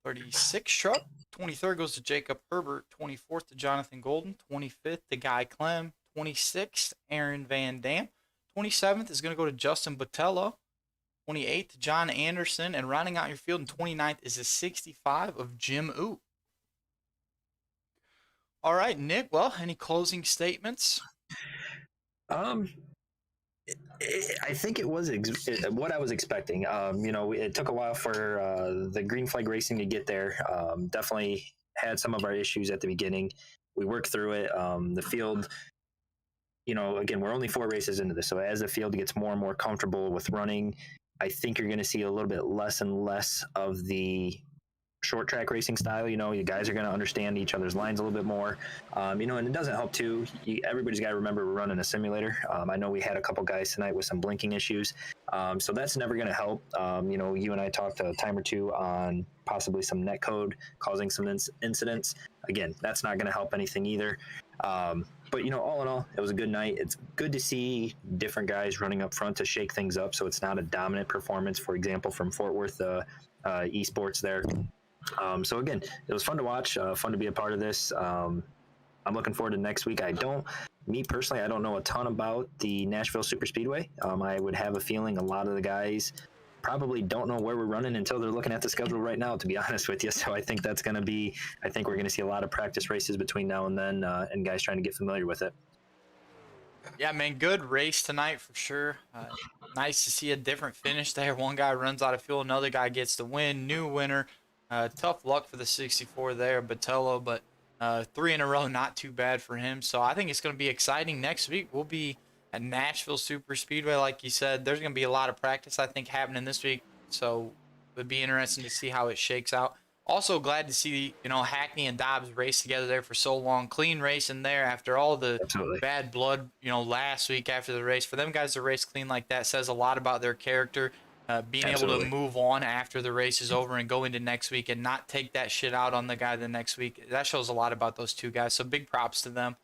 36th truck. 23rd goes to Jacob Herbert. 24th to Jonathan Golden. 25th to Guy Clem. 26th, Aaron Van Dam. 27th is going to go to Justin Botello. 28th to John Anderson. And rounding out your field in 29th is the 65 of Jim Oop. All right, Nick, well, any closing statements? I think it was what I was expecting. It took a while for the Green Flag Racing to get there. Definitely had some of our issues at the beginning. We worked through it. The field, again, we're only 4 races into this. So as the field gets more and more comfortable with running, I think you're going to see a little bit less and less of the short track racing style. You guys are going to understand each other's lines a little bit more. And it doesn't help too. Everybody's got to remember we're running a simulator. I know we had a couple guys tonight with some blinking issues. So that's never going to help. You and I talked a time or two on possibly some net code causing some incidents. Again, that's not going to help anything either. But all in all, it was a good night. It's good to see different guys running up front to shake things up. So it's not a dominant performance, for example, from Fort Worth esports there. So again, it was fun to watch, fun to be a part of this. I'm looking forward to next week. Me personally, I don't know a ton about the Nashville Super Speedway. I would have a feeling a lot of the guys probably don't know where we're running until they're looking at the schedule right now, to be honest with you. So I think we're going to see a lot of practice races between now and then, and guys trying to get familiar with it. Yeah, man, good race tonight for sure. Nice to see a different finish there. One guy runs out of fuel, another guy gets the win. New winner. Tough luck for the 64 there, Botello, but 3 in a row, not too bad for him. So I think it's going to be exciting. Next week, we'll be at Nashville Super Speedway. Like you said, there's going to be a lot of practice, I think, happening this week. So it would be interesting to see how it shakes out. Also glad to see, Hackney and Dobbs race together there for so long. Clean racing there after all the bad blood, last week after the race. For them guys to race clean like that says a lot about their character. Being able to move on after the race is over and go into next week and not take that shit out on the guy the next week. That shows a lot about those two guys. So big props to them.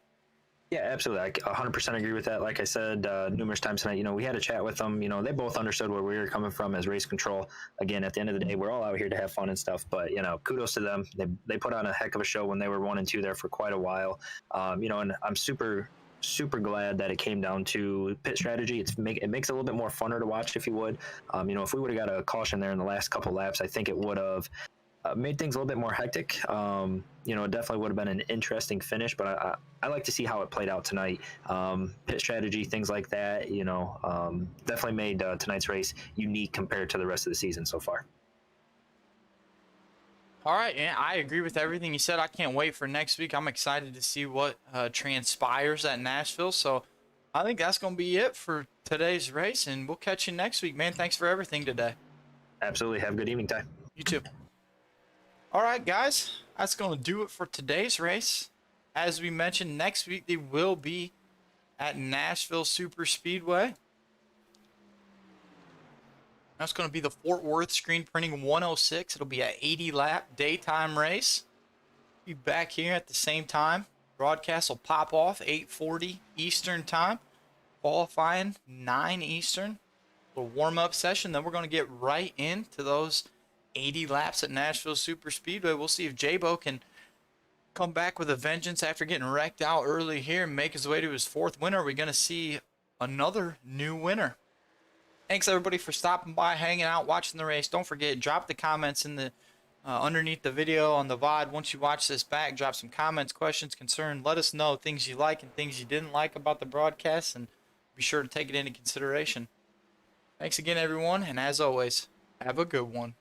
Yeah, absolutely. I 100% agree with that. Like I said numerous times tonight, we had a chat with them. They both understood where we were coming from as race control. Again, at the end of the day, we're all out here to have fun and stuff. But, kudos to them. They put on a heck of a show when they were 1 and 2 there for quite a while. And I'm super glad that it came down to pit strategy. It makes it a little bit more funner to watch, if you would. If we would have got a caution there in the last couple laps, I think it would have made things a little bit more hectic. It definitely would have been an interesting finish, but I like to see how it played out tonight. Pit strategy, things like that, definitely made tonight's race unique compared to the rest of the season so far. All right, yeah, I agree with everything you said. I can't wait for next week. I'm excited to see what transpires at Nashville. So I think that's going to be it for today's race, and we'll catch you next week, man. Thanks for everything today. Absolutely. Have a good evening, Ty. You too. All right, guys, that's going to do it for today's race. As we mentioned, next week they will be at Nashville Super Speedway. That's going to be the Fort Worth Screen Printing 106. It'll be an 80-lap daytime race. Be back here at the same time. Broadcast will pop off 8:40 Eastern time. Qualifying 9 Eastern. Little warm-up session. Then we're going to get right into those 80 laps at Nashville Super Speedway. We'll see if J-Bo can come back with a vengeance after getting wrecked out early here and make his way to his 4th winner. Are we going to see another new winner? Thanks everybody for stopping by, hanging out, watching the race. Don't forget, drop the comments in the underneath the video on the VOD. Once you watch this back, drop some comments, questions, concerns. Let us know things you like and things you didn't like about the broadcast, and be sure to take it into consideration. Thanks again, everyone, and as always, have a good one.